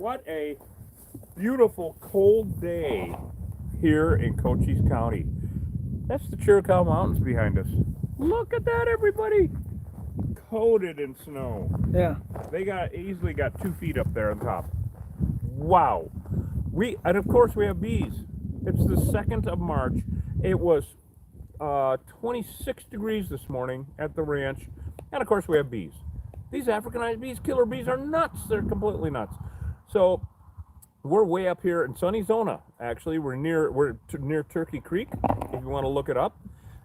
what a beautiful cold day here in Cochise County. That's the Chiricahua Mountains behind us. Look at that, everybody! Coated in snow. Yeah. They easily got 2 feet up there on top. Wow. And of course we have bees. It's the 2nd of March. It was 26 degrees this morning at the ranch. And of course we have bees. These Africanized bees, killer bees, are nuts. They're completely nuts. So we're way up here in sunny Zona. Actually, we're near Turkey Creek, if you want to look it up.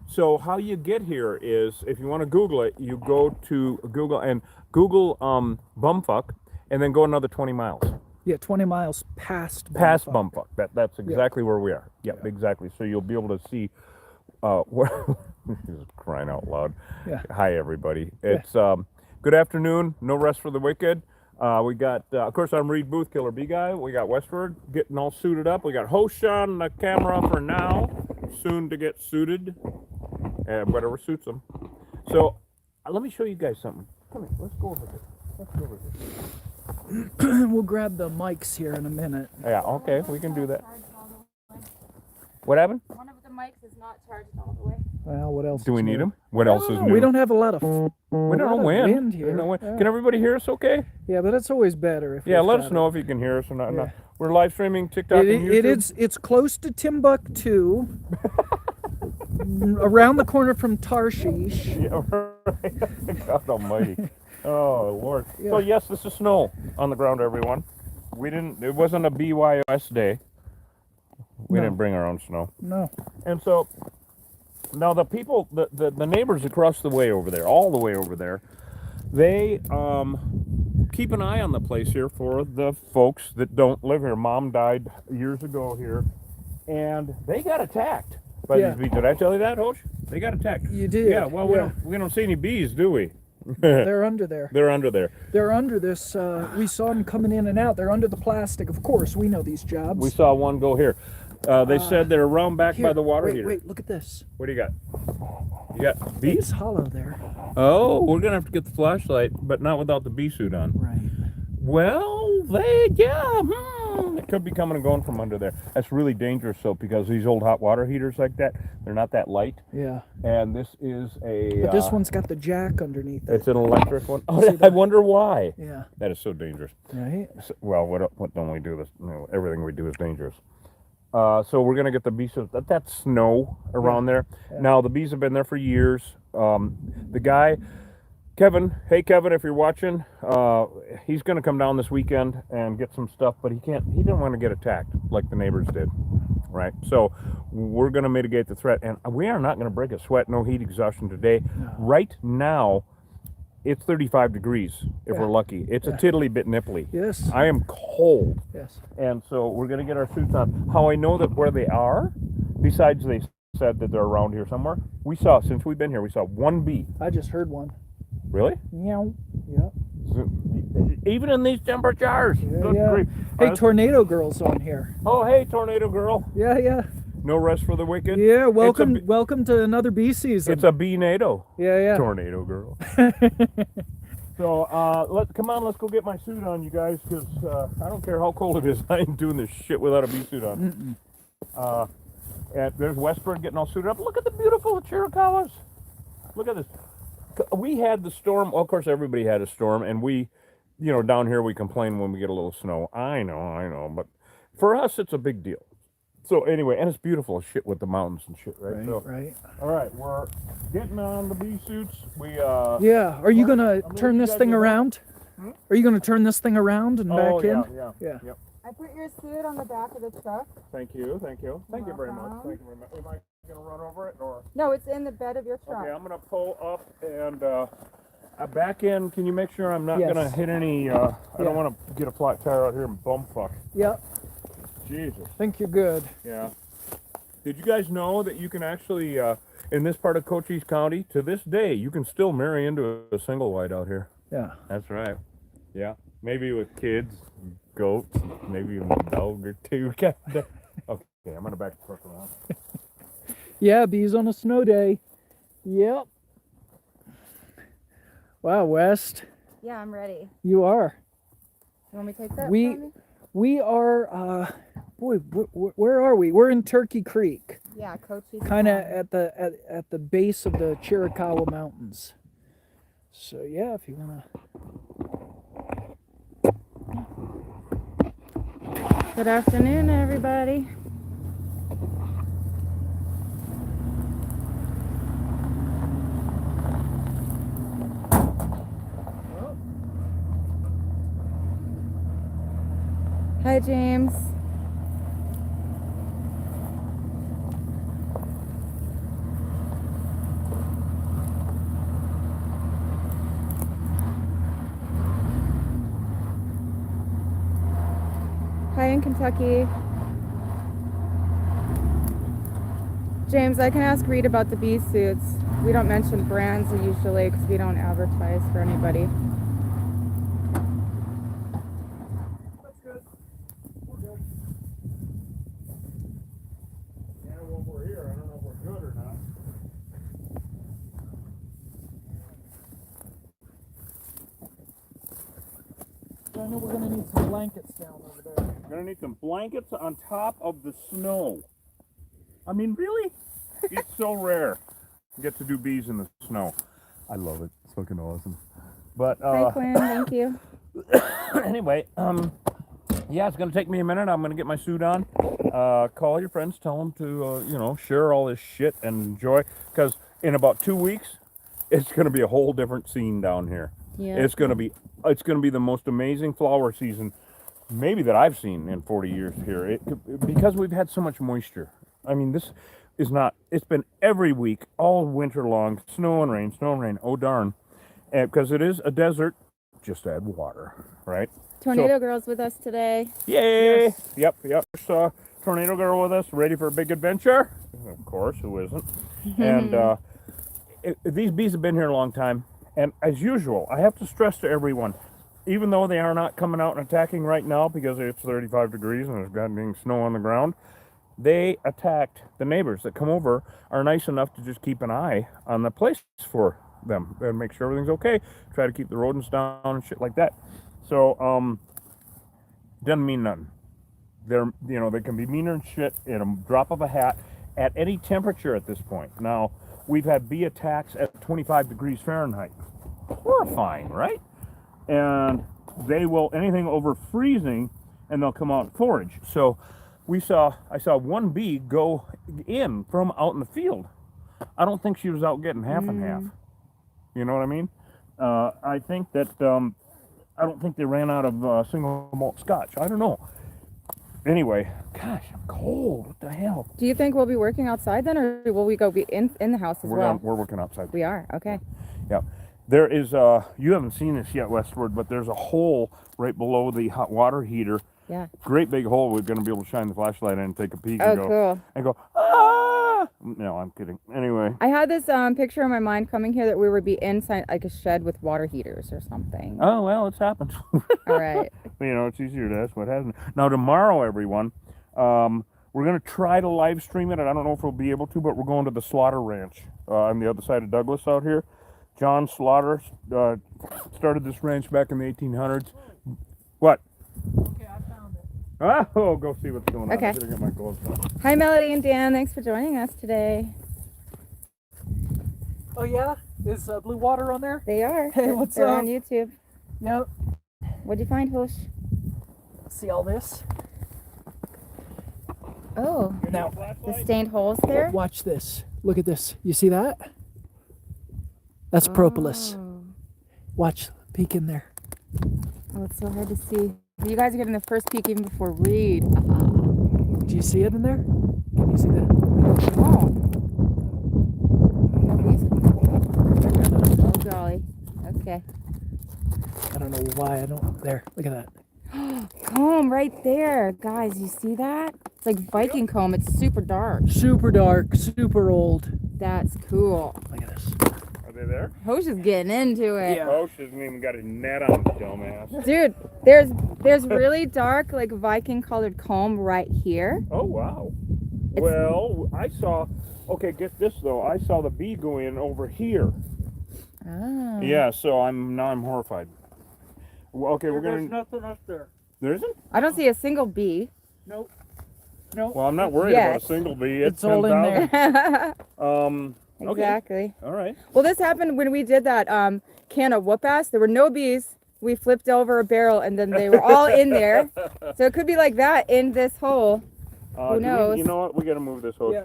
So how you get here is, if you want to Google it, you go to Google Bumfuck, and then go another 20 miles. Yeah, 20 miles past Bumfuck. That's exactly where we are. Yep, exactly. So you'll be able to see where he's crying out loud. Yeah. Hi, everybody. It's good afternoon. No rest for the wicked. We got, of course, I'm Reed Booth, Killer Bee Guy. We got Westward getting all suited up. We got Hosh on the camera for now, soon to get suited, and whatever suits them. So let me show you guys something. Come here, let's go over here. We'll grab the mics here in a minute. Yeah, okay, we can do that. What happened? One of the mics is not charged all the way. Well, what else? Do we need new? them? What else is new? We don't have a lot of We don't know wind here. No wind. Yeah. Can everybody hear us okay? Yeah, but it's always better if. Yeah, we've let got us know if you can hear us or not. No. We're live streaming TikTok and YouTube. It's close to Timbuktu, around the corner from Tarshish. Yeah, right. God almighty. Oh, Lord. Yeah. So, yes, this is snow on the ground, everyone. It wasn't a BYOS day. We didn't bring our own snow. No. And so, now the people, the neighbors across the way over there, all the way over there, they keep an eye on the place here for the folks that don't live here. Mom died years ago here, and they got attacked by these bees. Did I tell you that, Hosh? They got attacked. You did. Yeah, well, we don't see any bees, do we? They're under there. They're under there. They're under this. We saw them coming in and out. They're under the plastic. Of course, we know these jobs. We saw one go here. They said they're around back by the water heater. Wait, look at this. What do you got? You got bees? It's hollow there. Oh, we're going to have to get the flashlight, but not without the bee suit on. Right. Well, it could be coming and going from under there. That's really dangerous, though, because these old hot water heaters like that, they're not that light. Yeah. And this is a... But this one's got the jack underneath it. It's an electric one. Oh, I wonder why. Yeah. That is so dangerous. Right. Well, what don't we do? This, everything we do is dangerous. So we're going to get the bees. That's snow around there. Yeah. Now, the bees have been there for years. The guy, Kevin, hey, Kevin, if you're watching, he's going to come down this weekend and get some stuff, but he didn't want to get attacked like the neighbors did, right? So we're going to mitigate the threat, and we are not going to break a sweat, no heat exhaustion today. No. Right now, it's 35 degrees if we're lucky. It's a tiddly bit nipply. Yes. I am cold. Yes. And so we're going to get our suits on. How I know that where they are, besides they said that they're around here somewhere, since we've been here, we saw one bee. I just heard one. Really? Meow. Yeah. Even in these temperatures. Yeah. Hey, Tornado Girl's on here. Oh, hey, Tornado Girl. Yeah. No rest for the wicked. Yeah, welcome to another bee season. It's a bee-nado. Yeah. Tornado Girl. So, come on, let's go get my suit on, you guys, because I don't care how cold it is. I ain't doing this shit without a bee suit on. And there's Westbird getting all suited up. Look at the beautiful Chiricahuas. Look at this. We had the storm. Well, of course, everybody had a storm, and we, down here we complain when we get a little snow. I know, but for us, it's a big deal. So anyway, and it's beautiful as shit with the mountains and shit, right? Right. All right, we're getting on the bee suits. Yeah. Are you gonna turn this thing around? Are you gonna turn this thing around and back in? Yeah. Yep. I put your suit on the back of the truck. Thank you very much. Am I gonna run over it or? No, it's in the bed of your truck. Okay, I'm gonna pull up and back in. Can you make sure I'm not gonna hit any? I don't want to get a flat tire out here and bumfuck. Yep. Jesus. I think you're good. Yeah. Did you guys know that you can actually, in this part of Cochise County, to this day, you can still marry into a single white out here? Yeah. That's right. Yeah. Maybe with kids, goats, maybe even a dog or two. Okay, I'm going to back the truck around. Yeah, bees on a snow day. Yep. Wow, West. Yeah, I'm ready. You are. You want me to take that We from me? We are, boy, where are we? We're in Turkey Creek, Yeah, Cochise. kind of Pond. at the base of the Chiricahua Mountains. So yeah, if you wanna. Good afternoon, everybody. Hi, James. Hi in Kentucky. James, I can ask Reed about the bee suits. We don't mention brands usually because we don't advertise for anybody. That's good. We're good. Yeah, well, we're here. I don't know if we're good or not. I know we're gonna need some blankets down over there. We're gonna need some blankets on top of the snow. I mean, really? It's so rare to get to do bees in the snow. I love it. It's fucking awesome. But Hi, Quinn. Thank you. anyway, yeah, it's gonna take me a minute. I'm gonna get my suit on. Call your friends, tell them to, you know, share all this shit and enjoy. Because in about 2 weeks, it's gonna be a whole different scene down here. Yeah. It's gonna be the most amazing flower season, maybe that I've seen in 40 years here. Because we've had so much moisture. I mean, this is not. It's been every week, all winter long, snow and rain, snow and rain. Oh darn! Because it is a desert, just add water, right? Tornado Girl's with us today. Yay! Yes. Yep. Tornado Girl with us, ready for a big adventure? Of course, who isn't? And these bees have been here a long time. And as usual, I have to stress to everyone, even though they are not coming out and attacking right now because it's 35 degrees and there's goddamn snow on the ground, they attacked the neighbors that come over, are nice enough to just keep an eye on the place for them and make sure everything's okay. Try to keep the rodents down and shit like that. So, doesn't mean nothing. They can be meaner than shit in a drop of a hat at any temperature at this point. Now, we've had bee attacks at 25 degrees Fahrenheit. Horrifying, right? And they will, anything over freezing, and they'll come out and forage. So, I saw one bee go in from out in the field. I don't think she was out getting half and half. You know what I mean? I think that, I don't think they ran out of single malt scotch. I don't know. Anyway, gosh, I'm cold. What the hell? Do you think we'll be working outside then, or will we go be in the house as well? We're working outside. We are, okay. Yeah. There is, you haven't seen this yet, Westward, but there's a hole right below the hot water heater. Yeah. Great big hole. We're going to be able to shine the flashlight in and take a peek Oh, and go, cool. ah! No, I'm kidding. Anyway. I had this picture in my mind coming here that we would be inside like a shed with water heaters or something. Oh, well, it's happened. All right. You know, it's easier to ask what hasn't. Now, tomorrow, everyone, we're going to try to live stream it. I don't know if we'll be able to, but we're going to the Slaughter Ranch on the other side of Douglas out here. John Slaughter started this ranch back in the 1800s. What? Okay, I found it. Oh, go see what's going on. Okay. I better get my gloves on. Hi, Melody and Dan. Thanks for joining us today. Oh yeah, is Blue Water on there? They are. Hey, what's They're up? on YouTube. Yep. What'd you find, Hosh? See all this? Oh, Now, the stained holes there? watch this. Look at this. You see that? That's propolis. Oh. Watch. Peek in there. Oh, it's so hard to see. You guys are getting the first peek even before Reed. Do you see it in there? Can you see that? Oh. Oh, golly. Okay. I don't know why I don't. There. Look at that. Comb right there. Guys, you see that? It's like Viking comb. It's super dark. Super dark. Super old. That's cool. Look at this. Are they there? Hosh is getting into it. Yeah. Oh, she hasn't even got a net on, dumbass. Dude, there's really dark, like Viking colored comb right here. Oh, wow. Well, I saw, okay, get this though. I saw the bee go in over here. Oh. Yeah, so now I'm horrified. Well, okay, we're There's going to, nothing up there. There isn't? I don't see a single bee. Nope. Nope. Well, I'm not worried Yes. about a single bee. It's all in there. 10,000. Okay. Exactly. All right. Well, this happened when we did that can of whoop-ass. There were no bees. We flipped over a barrel, and then they were all in there. So it could be like that in this hole. Who knows? You know what? We got to move this hose. Yeah.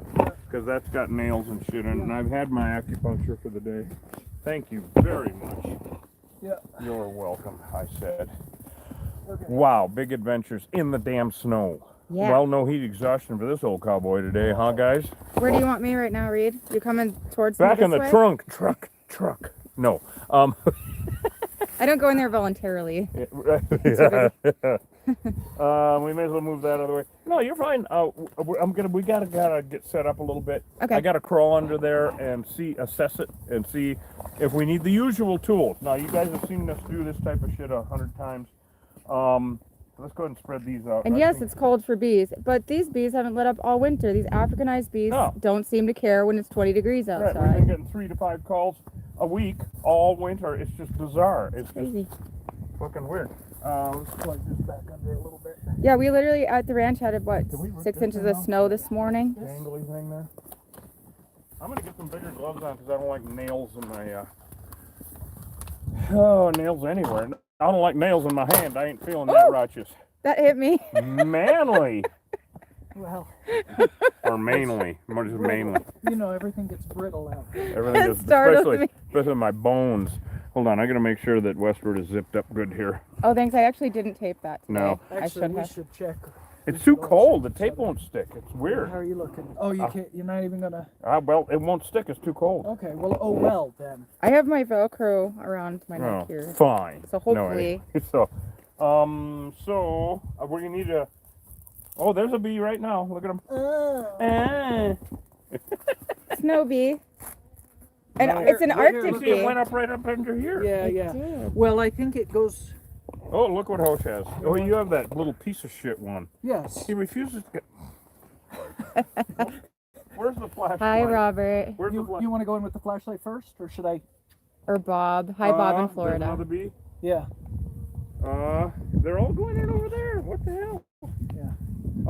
Because that's got nails and shit in it. And I've had my acupuncture for the day. Thank you very much. Yeah. You're welcome, I said. Okay. Wow, big adventures in the damn snow. Yeah. Well, no heat exhaustion for this old cowboy today, huh, guys? Where do you want me right now, Reed? You coming towards Back me in this the way? trunk. Truck. No. I don't go in there voluntarily. We may as well move that out of the way. No, you're fine. We gotta get set up a little bit. Okay. I gotta crawl under there and assess it, and see if we need the usual tools. Now, you guys have seen us do this type of shit 100 times. Let's go ahead and spread these out. And yes, it's cold for bees, but these bees haven't lit up all winter. These Africanized bees No. don't seem to care when it's 20 degrees Right, we've been outside. getting 3 to 5 calls a week all winter. It's just bizarre. It's just Crazy. fucking weird. Let's plug this back under a little bit. Yeah, we literally at the ranch had what, Can we rip 6 this inches thing of off? snow this morning. Dangly thing there. I'm gonna get some bigger gloves on because I don't like nails in my nails anywhere. I don't like nails in my hand. I ain't feeling that Ooh. righteous. That hit me. Manly Well, or mainly? What is mainly? you know, everything gets brittle out there. Everything That is, startled me. especially my bones. Hold on, I gotta make sure that Westward is zipped up good here. Oh, thanks. I actually didn't tape that today. No. I Actually, should we have. should check. It's too cold. The tape won't stick. It's How weird. are you looking? Oh, you can't. You're not even gonna. Well, it won't stick. It's too cold. Okay. Well. Oh well then. I have my Velcro around my Oh, neck here. fine. So No, hopefully. so, we're gonna need a. Oh, there's a bee right now. Look at him. Snow bee. And No. it's an Right here, Arctic look See, it bee. went up right up under here. Yeah. It Yeah. did. Well, I think it goes. Oh, look what Hosh has. Oh, you have that little piece of shit one. Yes. He refuses to get. Where's the flashlight? Hi, Robert. Where's the You flashlight? want to go in with the flashlight first, or should I? Or Bob. Hi, Bob in There's Florida. another bee. Yeah. They're all going in over there. What the hell? Yeah.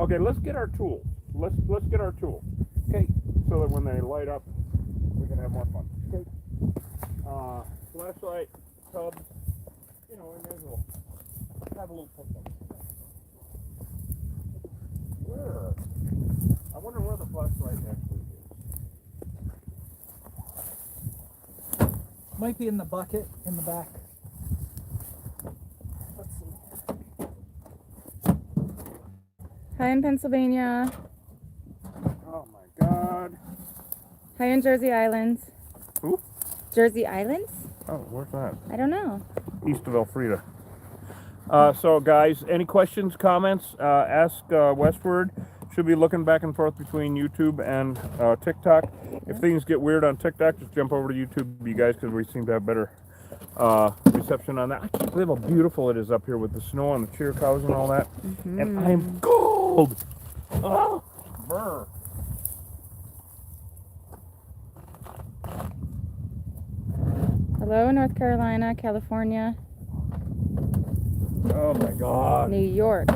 Okay, let's get our tool. Let's get our tool Okay. so that when they light up, we can have more fun. Okay. Flashlight, tub. You know, we may as well have a little fun. Where? I wonder where the flashlight actually is. Might be in the bucket in the back. Let's see. Hi in Pennsylvania. Oh my God. Hi in Jersey Islands. Who? Jersey Islands? Oh, where's that? I don't know. East of Elfrida. So guys, any questions, comments, ask Westward. Should be looking back and forth between YouTube and TikTok. If things get weird on TikTok, just jump over to YouTube, you guys, because we seem to have better reception on that. I can't believe how beautiful it is up here with the snow and the cheer cows and all that. And I'm cold. Oh, brr. Hello, North Carolina, California, Oh my God. New York.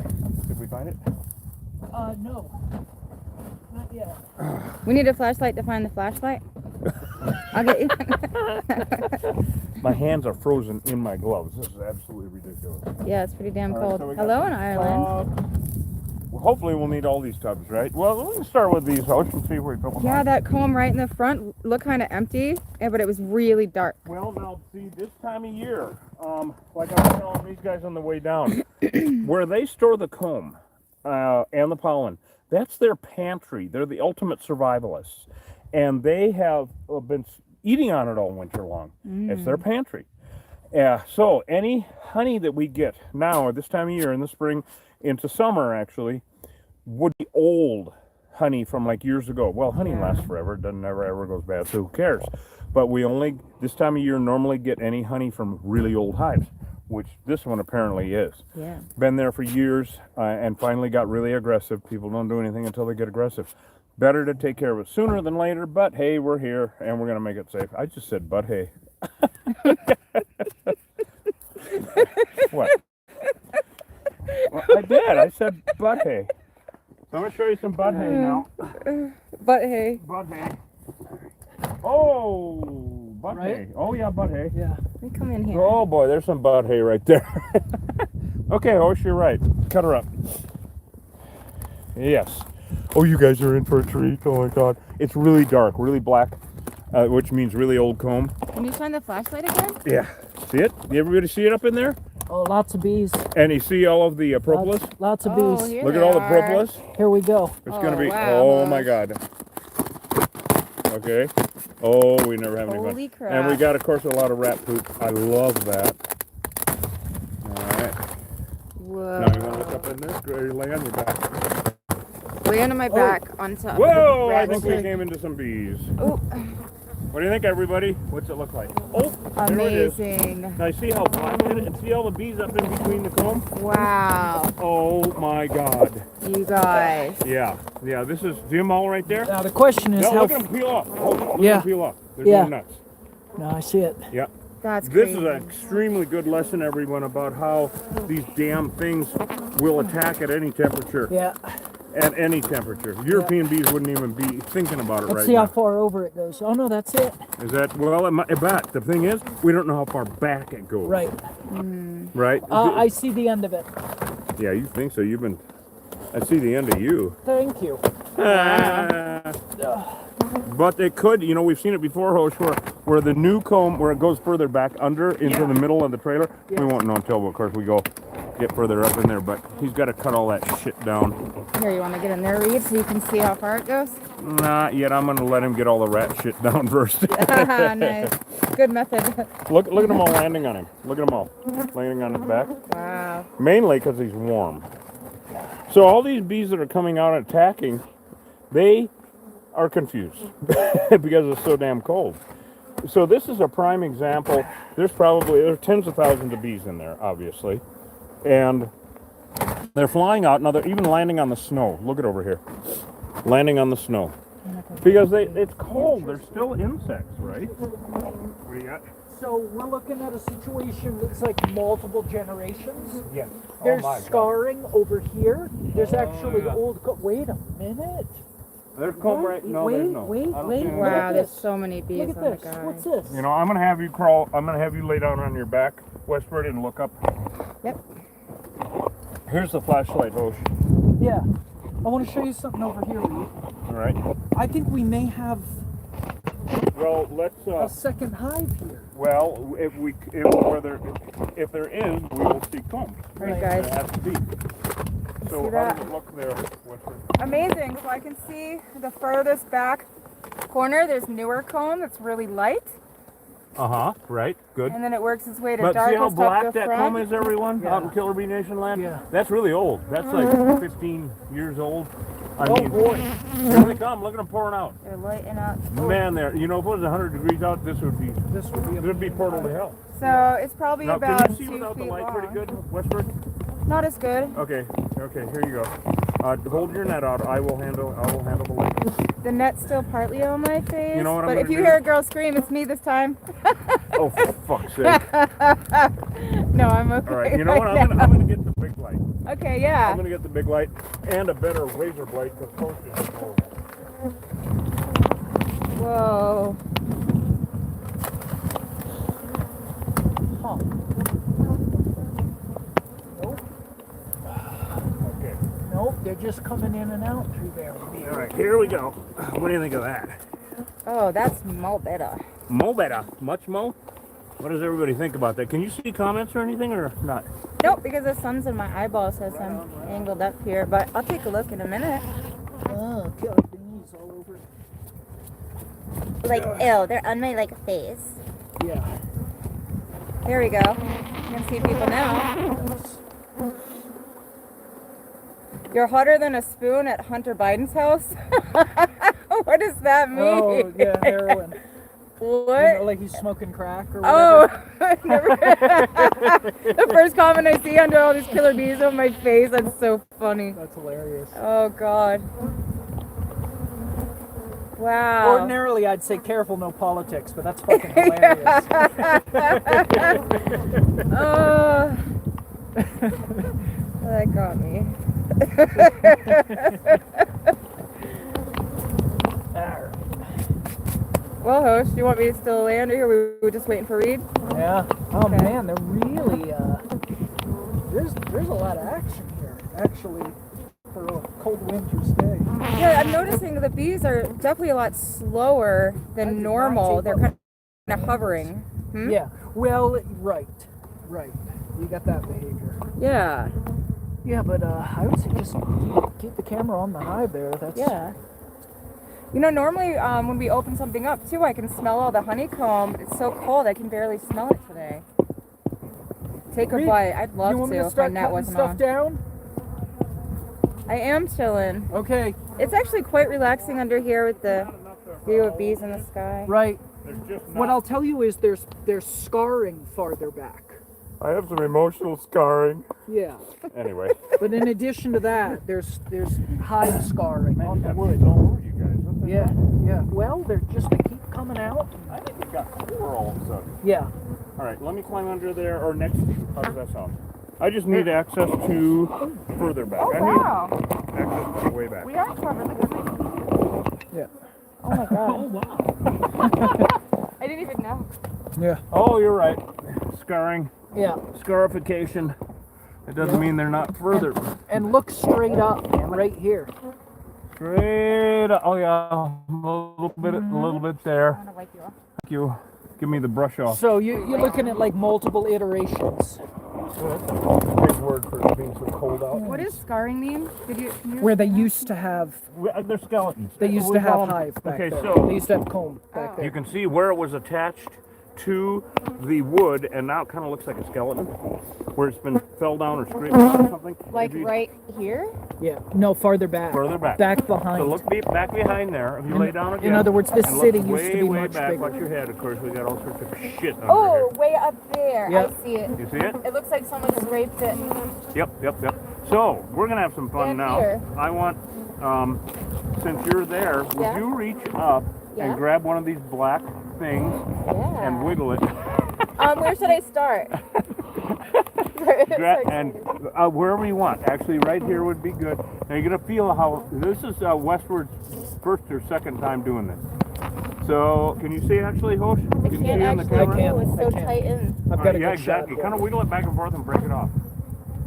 Did we find it? No. Not yet. We need a flashlight to find the flashlight. I'll get you. My hands are frozen in my gloves. This is absolutely ridiculous. Yeah, it's pretty damn All right, cold. so we got Hello in the Ireland. Well, hopefully we'll need all these tubs, right? Well, we can start with these, Hosh, and see if we fill them Yeah, up. that comb right in the front looked kind of empty, but it was really dark. Well, now, see, this time of year, like I was telling these guys on the way down, where they store the comb and the pollen, that's their pantry. They're the ultimate survivalists. And they have been eating on it all winter long. It's their pantry. So any honey that we get now, at this time of year, in the spring, into summer actually, would be old honey from like years ago. Well, honey lasts forever. It doesn't never ever goes bad, so who cares? But we only, this time of year, normally get any honey from really old hives, which this one apparently is. Yeah. Been there for years and finally got really aggressive. People don't do anything until they get aggressive. Better to take care of it sooner than later, but hey, we're here and we're going to make it safe. I just said, but hey. What? Well, I did. I said butt hay. So I'm going to show you some butt hay now. But hey. Butt hay. Oh, butt Right? hay. Oh, yeah, butt hay. Yeah. Let me come in here. Oh, boy, there's some butt hay right there. Okay, Hosh, you're right. Cut her up. Yes. Oh, you guys are in for a treat. Oh, my God. It's really dark, really black, which means really old comb. Can you shine the flashlight again? Yeah. See it? Everybody see it up in there? Oh, lots of bees. And you see all of the propolis? Lots of Oh, bees. here Look they at all the are. propolis. Here we go. It's going to be, wow, oh my Hosh. God. Okay. Oh, we never have any fun. Holy crap. And we got, of course, a lot of rat poop. I love that. All right. Whoa. Now you want to look up in this? Or lay on your back. Lay on my back on top. Whoa! of I the think we rat came into some bees. Oh, What do you think, everybody? What's it look like? Oh, there it is. amazing. Now, see how black it is? And see all the bees up in between the comb? Wow. Oh, my God. You guys. Yeah. Yeah, this is, see them all right there? Now the question is No, how. look at them peel off. Oh, look Yeah. at them peel off. There's Yeah. no nuts. No, I see it. Yeah. That's This crazy. is an extremely good lesson, everyone, about how these damn things will attack at any temperature. Yeah. At any temperature. European bees wouldn't even be thinking about it Let's right see now. how far over it goes. Oh no, that's it. Is that, well, but the thing is, we don't know how far back it goes. Right. Right? I see the end of it. Yeah, you think so. You've been, I see the end of you. Thank you. But it could, you know, we've seen it before, Hosh, where the new comb, where it goes further back under into Yeah. the middle of the trailer. Yeah. We won't know until, of course, we get further up in there. But he's got to cut all that shit down. Here, you want to get in there, Reed, so you can see how far it goes? Not yet. I'm going to let him get all the rat shit down first. Nice. Good method. Look at them all landing on him. Look at them all landing on his back. Wow. Mainly because he's warm. So all these bees that are coming out and attacking, they are confused because it's so damn cold. So this is a prime example. There's tens of thousands of bees in there, obviously. And they're flying out. Now they're even landing on the snow. Look at over here. Landing on the snow. Because it's cold. They're still insects, right? What do you got? So we're looking at a situation that's like multiple generations. Yes. There's scarring over here. There's actually yeah. old. Wait a minute. There's comb right. No, there's no. Wait. I don't see any. Look Wow, at there's this. so many bees Look on at the this. guy. What's this? You know, I'm gonna have you crawl. I'm gonna have you lay down on your back, Westward, and look up. Yep. Here's the flashlight, Hosh. Yeah. I want to show you something over here. Reed. All right. I think we may have Well, let's. a second hive here. Well, if there is, we will see comb. Right, There guys. has to be. So See how that? does it look there, Westward? Amazing. So I can see the furthest back corner. There's newer comb that's really light, Right. Good. and then it works its way to But see how darkest black up the that front. comb is, everyone, Yeah. out in Killer Bee Nation land? Yeah. That's really old. That's like 15 years old. I Oh mean, boy. here they come. Look at them pouring out. They're lighting up. Man, there. You know, if it was 100 degrees out, this would be portal to hell. So it's probably Now, about can you see 2 without the feet light pretty long. good, Westward? Not as good. Okay. Here you go. Hold your net out. I will handle the light. The net's still partly on my face. You know what I'm but if gonna you do? hear a girl scream, it's me this time. Oh, for fuck's sake! No, I'm okay. All right. You know what? right I'm now. gonna get the big light. Okay, I'm yeah. gonna get the big light and a better razor blade because close is horrible. Whoa. Huh. Nope. Okay. Nope. They're just coming in and out through there. All right. Here we go. What do you think of that? Oh, that's mo better. Mo better. Much mo. What does everybody think about that? Can you see comments or anything or not? Nope, because the sun's in my eyeballs, so I'm angled up here. But I'll take a look in a minute. Oh, killer bees all over. Like, ew, they're on my, like, face. Yeah. There we go. You can see people now. You're hotter than a spoon at Hunter Biden's house? What does that mean? Oh, yeah, heroin. What? You know, like he's smoking crack or Oh, whatever. the first comment I see under all these killer bees on my face, that's so funny. That's hilarious. Oh, God. Wow. Ordinarily, I'd say careful, no politics, but that's fucking hilarious. That got me. Well, host, do you want me to still lay under here? We were just waiting for Reed. Yeah. Oh Okay. man, they're really there's a lot of action here, actually, for a cold winter's day. Yeah, I'm noticing the bees are definitely a lot slower I than did normal. not They're take kind of hovering. Hmm? Yeah. Well, right. You got that behavior. Yeah. Yeah, but I would say just keep the camera on the hive there. That's Yeah. You know, normally when we open something up too, I can smell all the honeycomb. It's so cold, I can barely smell it today. Take a Reed, bite. I'd love you want me to to if my start net cutting wasn't stuff on. down? I am chilling. Okay. It's actually quite relaxing under here with the view of bees in the sky. Right. There's just What I'll tell you is there's scarring farther back. I have some emotional scarring. Yeah. Anyway. But in addition to that, there's hive scarring on the wood. All over you guys. What the Yeah. hell? Yeah. Well, they keep coming out. I think we got 4 all of a sudden. Yeah. All right, let me climb under there or next to you. How does that sound? I just need access to further back. I need access to way back. We are clever. Look at my. Yeah. Oh my god. Wow. I didn't even know. Yeah. Oh, you're right. Scarring, Yeah. scarification. It doesn't mean they're not further. And look straight up right here. Straight up. Oh yeah, a little bit there. I'm gonna wipe you off. Thank you. Give me the brush off. So you're looking at like multiple iterations. That's a big word for being so cold out. What does scarring mean? Can you Where they used to have They're skeletons. they used We to have call them- hive back Okay, there. so They used to have comb back there. you can see where it was attached to the wood, and now it kind of looks like a skeleton, where it's been fell down or scraped down or something. like If you- right here? Yeah. No, farther back. Further back. Back behind. So look back behind there. If you lay down again. in other words, this and city look used to way, be way much back. bigger. Watch your head. Of course, we got all sorts of shit under Oh, way up there. Yep. I see it. here. You see it? It looks like someone scraped it. Yep. So we're gonna have some fun Stand now. here. I want, since you're there, would Yeah. you reach up Yeah. and grab one of these black things Yeah. and wiggle it? Where should I start? And wherever you want. Actually, right here would be good. Now you're gonna feel how this is Westward's first or second time doing this. So can you see actually, Hosh? I Can you can't see on the actually camera? do. It's so I can. tight in. I've All got right, a yeah, good shot. exactly. Kind of wiggle it back and forth and break it off.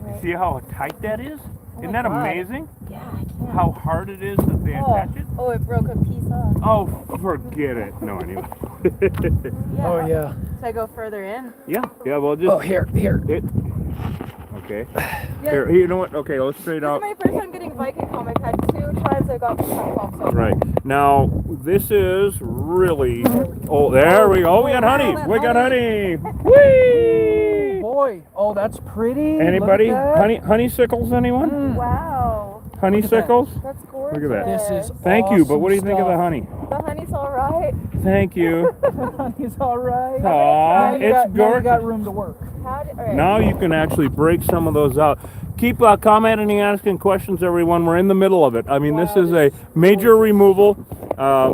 Right. See how tight that is? Isn't that God. amazing? Yeah, I can't. How hard it is that they attach it? Oh, it broke a piece off. Oh, forget it. No, anyway. Yeah. Oh yeah. Should I go further in? Yeah, well, just Oh here. it. Okay. Yeah. Here, you know what? Okay, let's straight This is out. my first time getting Viking comb. I've had 2 times I got honeycomb. So Right. Now, this is really. Oh, there we go. We got honey. We got honey. Whee! Boy. Oh, that's pretty. Anybody? Look at that. Honeysickles, anyone? Mm. Wow, Honeysickles? that's gorgeous. Look at that. This is Thank you, but what do you awesome think of the stuff. honey? The honey's all right. Thank you. Honey's all right. Aw, Now you it's got, now you got gorgeous. room to work. All right. Now you can actually break some of those out. Keep commenting and asking questions, everyone. We're in the middle of it. I mean, this Wow, is a major removal.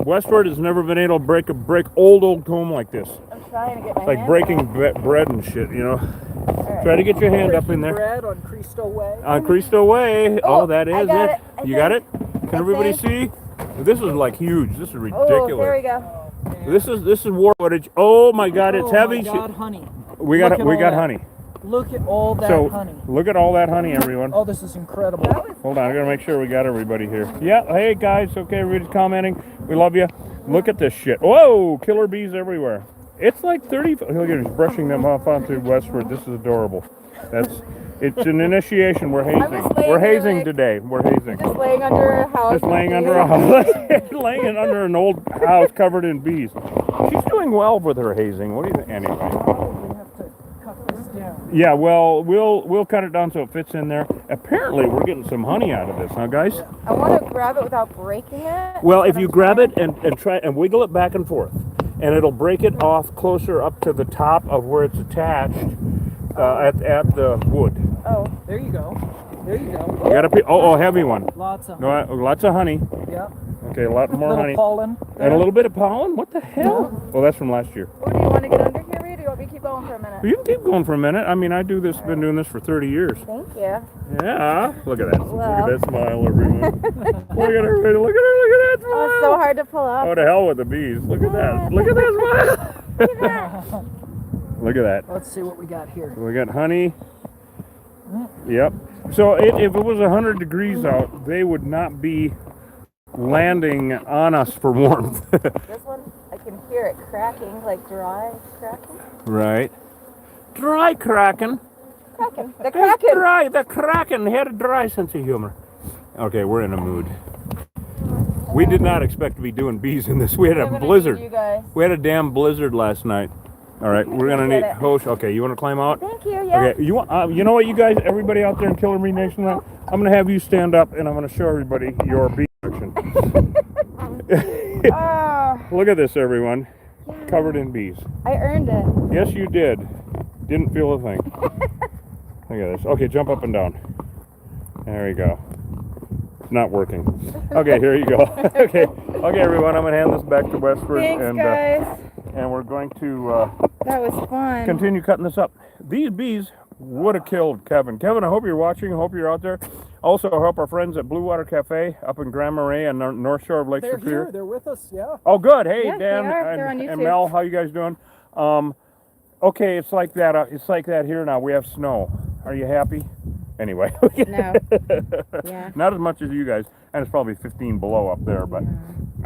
Westward has never been able to break old comb like this. I'm trying to get my Like hand breaking out. bread and shit, you know. All right. Try to get your hand up in there. Bread on Cristo Way. On Cristo Way. Oh, Oh, that I is got it. it, I You got it? think. Can everybody see? This is like huge. This is Oh, ridiculous. there we go. This is war footage. Oh my God, it's Oh heavy. my God, honey. We Look got at we all got that. honey. Look at all that So honey. look at all that honey, everyone. Oh, this is incredible. That was Hold on, I gotta make sure we got everybody here. Yeah, hey guys, okay, everybody's commenting. We love you. Look at this shit. Whoa, killer bees everywhere. It's like 30. Look at it, he's brushing them off onto Westward. This is adorable. It's an initiation. We're hazing. just laying We're here hazing like- today. We're hazing. just laying under a house. Just laying under a house, laying under an old house covered in bees. She's doing well with her hazing. What do you think? Anyway. We have to cut this down. Yeah, well, we'll cut it down so it fits in there. Apparently, we're getting some honey out of this, huh, guys? I want to grab it without breaking it. Well, if but you I'm grab trying. it and try and wiggle it back and forth, and it'll break it off closer up to the top of where it's attached at the wood. Oh, There you go. There you go. You gotta be heavy one. Lots of No, lots of honey. Yeah. Okay, a lot more Little honey. pollen. And a little bit of pollen. What the hell? Well, that's from last year. oh, do you want to get under here, Reed? Do you want me to keep going? going for a minute. You can keep going for a minute. I mean, I do this. Been doing this for 30 years. Thank you. Yeah. Look at that. Look Wow. at that smile, everyone. Look at everybody. Look at her. Look at that smile. Oh, it's so hard to pull off. Oh, to hell with the bees. Look at that. Look at that smile. Look at that. Let's see what we got here. We got honey. Yep. So if it was 100 degrees out, they would not be landing on us for warmth. This one, I can hear it cracking, like dry cracking. Right. Dry cracking. Cracking. The It's cracking. dry. The cracking. They had a dry sense of humor. Okay, we're in a mood. We did not expect to be doing bees in this. We had a I'm gonna blizzard. need you guys. We had a damn blizzard last night. All right, we're gonna Get need it. host. Okay, you want to climb out? Thank you. Yeah. Okay, you want? You know what, you guys, everybody out there in Killer Bee Nation, I'm gonna have you stand up and I'm gonna show everybody your bee action. Oh, Look at this, everyone. Covered in bees. I earned it. Yes, you did. Didn't feel a thing. Look at this. Okay, jump up and down. There you go. It's not working. Okay, here you go. Okay, everyone. I'm gonna hand this back to Westward, Thanks, and guys. and we're going to That was fun. continue cutting this up. These bees would have killed Kevin. Kevin, I hope you're watching. I hope you're out there. Also, I hope our friends at Blue Water Cafe up in Grand Marais and North Shore of Lake They're Superior. here. They're with us. Yeah. Oh, good. Hey, Yes, they Dan are. They're on and YouTube. Mel, how you guys doing? Okay, it's like that. It's like that here now. We have snow. Are you happy? Anyway. No. Yeah. Not as much as you guys, and it's probably 15 below up there. But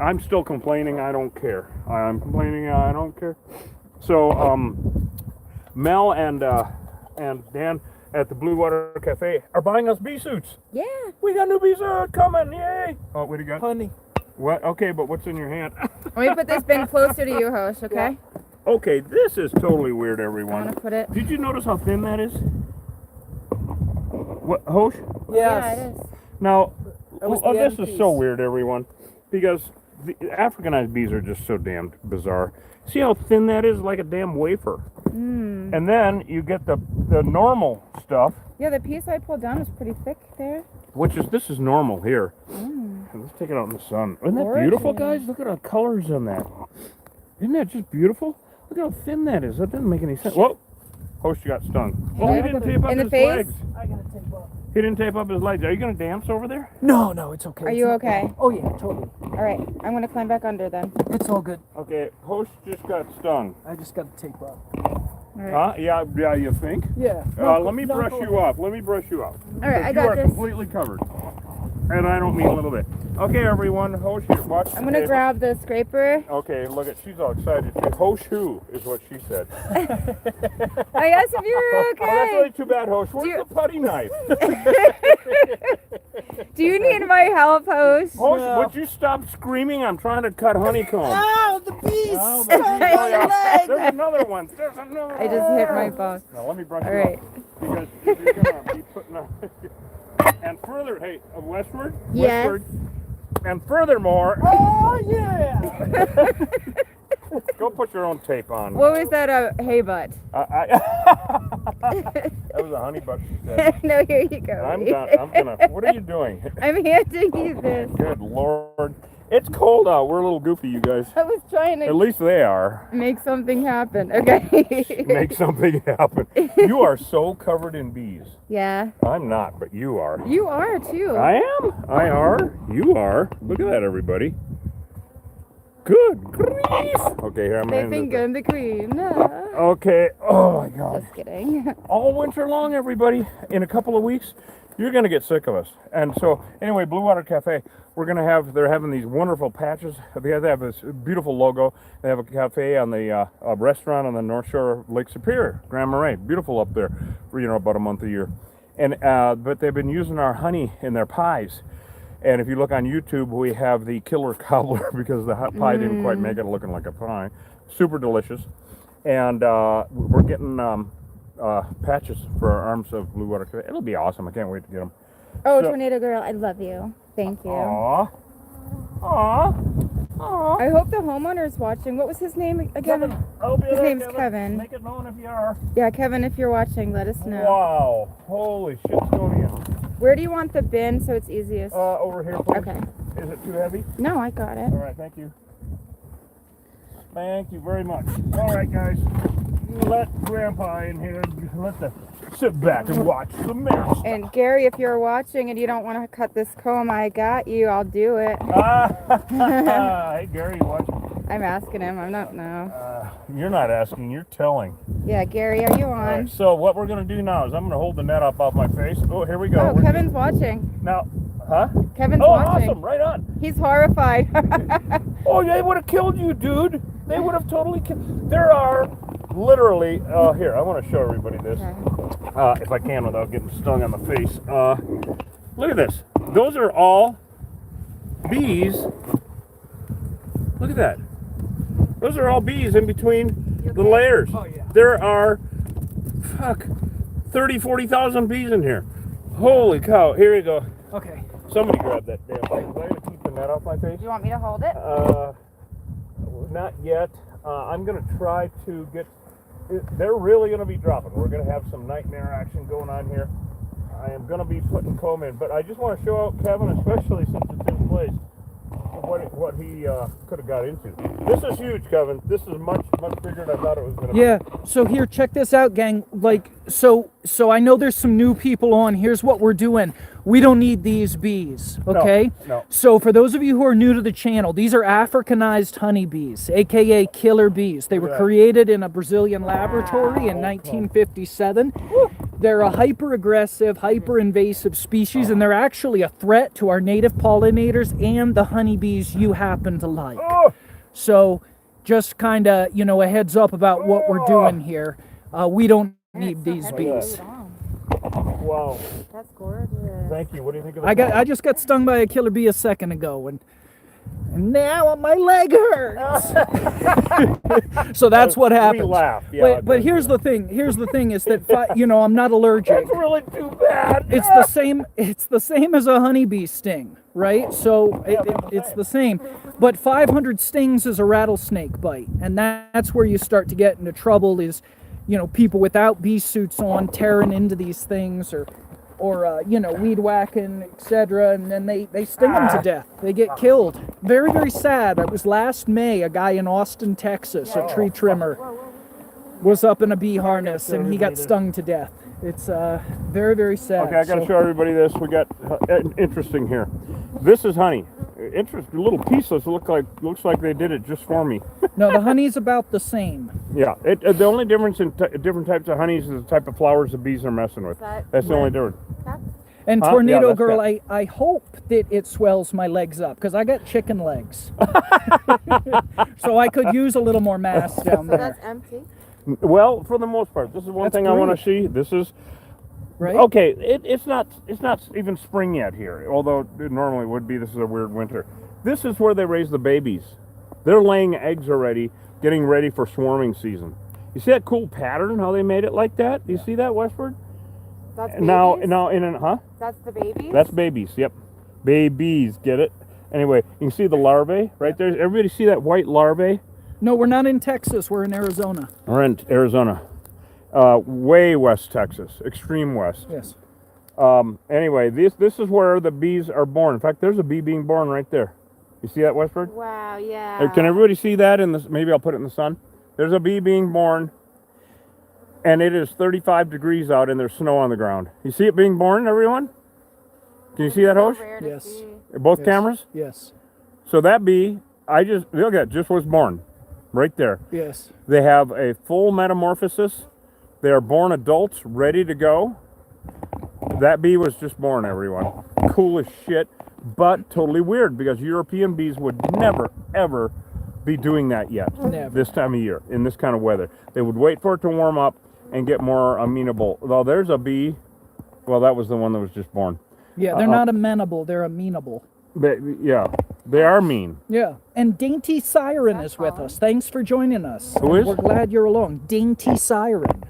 I'm still complaining. I don't care. I'm complaining. I don't care. So, Mel and Dan at the Blue Water Cafe are buying us bee suits. Yeah. We got new bees coming! Yay! Oh, what do you got? Honey. What? Okay, but what's in your hand? Let me put this bin closer to you, host. Okay. Okay, this is totally weird, I'm everyone. gonna put it. Did you notice how thin that is? What, Hosh? Yes. Yeah, it is. Now, That was the this end is so piece. weird, everyone, because the Africanized bees are just so damn bizarre. See how thin that is? Like a damn wafer. Mm. And then you get the normal stuff, Yeah, the piece I pulled down is pretty thick there. this is normal here. Mm. Let's take it out in the sun. Isn't that beautiful, Gorgeous. guys? Look at the colors on that. Isn't that just beautiful? Look how thin that is. That doesn't make any sense. Whoa! Host got stung. Oh, he Yeah. didn't tape up In the his face? legs. I gotta tape up. He didn't tape up his legs. Are you going to dance over there? No, it's okay. Are It's you not- okay? Oh yeah, totally. All right. I'm gonna climb back under then. It's all good. Okay, Host just got stung. I just gotta tape up. All right. Huh? Yeah, you think? Yeah. Let me brush you up. Let me brush you up. All right. I You got are this. completely covered. And I don't mean a little bit. Okay, everyone. Host, here, watch. I'm gonna grab the scraper. Okay, look at, she's all excited. Host who is what she said. I asked if you were Oh, that's okay. really too bad, Host. Where's you- the putty knife? Do you need my help, host? Host, No. would you stop screaming? I'm trying to cut honeycomb. Ow, the bees! Oh, Stung my leg! There's another one. There's another one. I just hit my phone. Now let me brush All you right. up. Because if you're gonna be putting a and further, hey, westward, Yes. westward, and furthermore, Oh yeah! go put your own tape on. What was that? Hay butt. That was a honey butt, she said. No, here you go. I'm done. I'm gonna. What are you doing? I'm handing you this. Good Lord, it's cold out. We're a little goofy, you guys. I was trying At to least they are. make something happen. Okay. Make something happen. You are so covered in bees. Yeah. I'm not, but you are. You are too. I am. I are. You are. Look at that, everybody. Good grief. Okay, here I'm They gonna think end I'm the queen. Okay. Oh my God. Just kidding. All winter long, everybody. In a couple of weeks, you're gonna get sick of us. And so, anyway, Blue Water Cafe. They're having these wonderful patches. They have this beautiful logo. They have a cafe on the a restaurant on the North Shore of Lake Superior, Grand Marais. Beautiful up there for about a month a year. And but they've been using our honey in their pies. And if you look on YouTube, we have the killer cobbler because the hot pie didn't quite make it looking like a pie. Super delicious. And we're getting patches for our arms of Blue Water Cafe. It'll be awesome. I can't wait to get them. Oh, So- Tornado Girl, I love you. Thank you. Aww. Aww. Aww. I hope the homeowner's watching. What was his name again? Kevin, I'll be His there, name's Kevin. Make it known if you are. Yeah, Kevin, if you're watching, let us know. Wow. Holy shitstonia. Where do you want the bin so it's easiest? Over here, please. Okay. Is it too heavy? No, I got it. All right, thank you. Thank you very much. All right, guys. let Grandpa in here. Let the sit back and watch the mess. And Gary, if you're watching and you don't want to cut this comb, I got you. I'll do it. Hey, Gary, you watching? I'm asking him. I'm not, no. You're not asking, you're telling. Yeah, Gary, are you on? All right, so what we're going to do now is I'm going to hold the net up off my face. Oh, here we go. Oh, Kevin's watching. Now, huh? Kevin's Oh, watching. awesome, right on. He's horrified. Oh, they would have killed you, dude. They would have totally killed. There are literally, here, I want to show everybody this. Okay. If I can without getting stung on the face. Look at this. Those are all bees. Look at that. Those are all bees in between the layers. Oh, yeah. There are, 40,000 bees in here. Holy cow. Here you go. Okay. Somebody grab that damn thing. I'm going to keep the net off my face. Do you want me to hold it? Not yet. I'm going to try to get... They're really going to be dropping. We're going to have some nightmare action going on here. I am going to be putting comb in, but I just want to show out Kevin, especially since it's his place, what he could have got into. This is huge, Kevin. This is much bigger than I thought it was going to be. Yeah, so here, check this out, gang. Like, so I know there's some new people on. Here's what we're doing. We don't need these bees, okay? No. So for those of you who are new to the channel, these are Africanized honeybees, aka killer bees. They were created in a Brazilian laboratory in 1957. They're a hyper-aggressive, hyper-invasive species, and they're actually a threat to our native pollinators and the honeybees you happen to like. Oh! So just kind of, you know, a heads up about what we're doing here. We don't need these bees. Wow. That's gorgeous. Thank you. What do you think of that? I just got stung by a killer bee a second ago, and now my leg hurts. So that's what happens. We laugh. Yeah, But here's the thing. Here's the thing is that you know, I'm not allergic. That's really too bad. It's the same. It's the same as a honeybee sting, right? So it's the same. But 500 stings is a rattlesnake bite, and that's where you start to get into trouble. Is, you know, people without bee suits on tearing into these things, or you know, weed whacking, etc., and then they sting them to death. They get killed. Very, very sad. It was last May. A guy in Austin, Texas, a tree trimmer, was up in a bee harness and he got stung to death. It's very, very sad. Okay, I got to show everybody this. We got interesting here. This is honey. Interesting, little pieces. Looks like they did it just for me. No, the honey's about the same. Yeah. The only difference in different types of honeys is the type of flowers the bees are messing with. That's the only difference. And Huh? Tornado Yeah, that's Girl, that. I hope that it swells my legs up, because I got chicken legs. So I could use a little more mass down there. That's empty. Well, for the most part, this is one That's thing I want to great. see. This is Right? okay. It's not even spring yet here, although it normally would be. This is a weird winter. This is where they raise the babies. They're laying eggs already, getting ready for swarming season. You see that cool pattern? How they made it like that? You see that, Westward? That's babies? Now, huh? That's the babies? That's babies. Yep, babies. Get it? Anyway, you can see the larvae right there. Everybody see that white larvae? No, we're not in Texas. We're in Arizona. We're in Arizona, way west Texas, extreme west. Yes. Anyway, this is where the bees are born. In fact, there's a bee being born right there. You see that, Westford? Wow, yeah. Can everybody see that in this? Maybe I'll put it in the sun. There's a bee being born, and it is 35 degrees out, and there's snow on the ground. You see it being born, everyone? Can you see that, Hosh? Yes. Both Yes. cameras? Yes. So that bee, look at it, just was born, right there. Yes. They have a full metamorphosis. They are born adults, ready to go. That bee was just born, everyone. Cool as shit, but totally weird because European bees would never, ever be doing that yet. Never. This time of year, in this kind of weather. They would wait for it to warm up and get more amenable. Well, there's a bee. Well, that was the one that was just born. Yeah, they're not amenable. They're amenable. They are mean. Yeah. And Dainty Siren is with us. Thanks for joining us. Who is? We're glad you're along. Dainty Siren.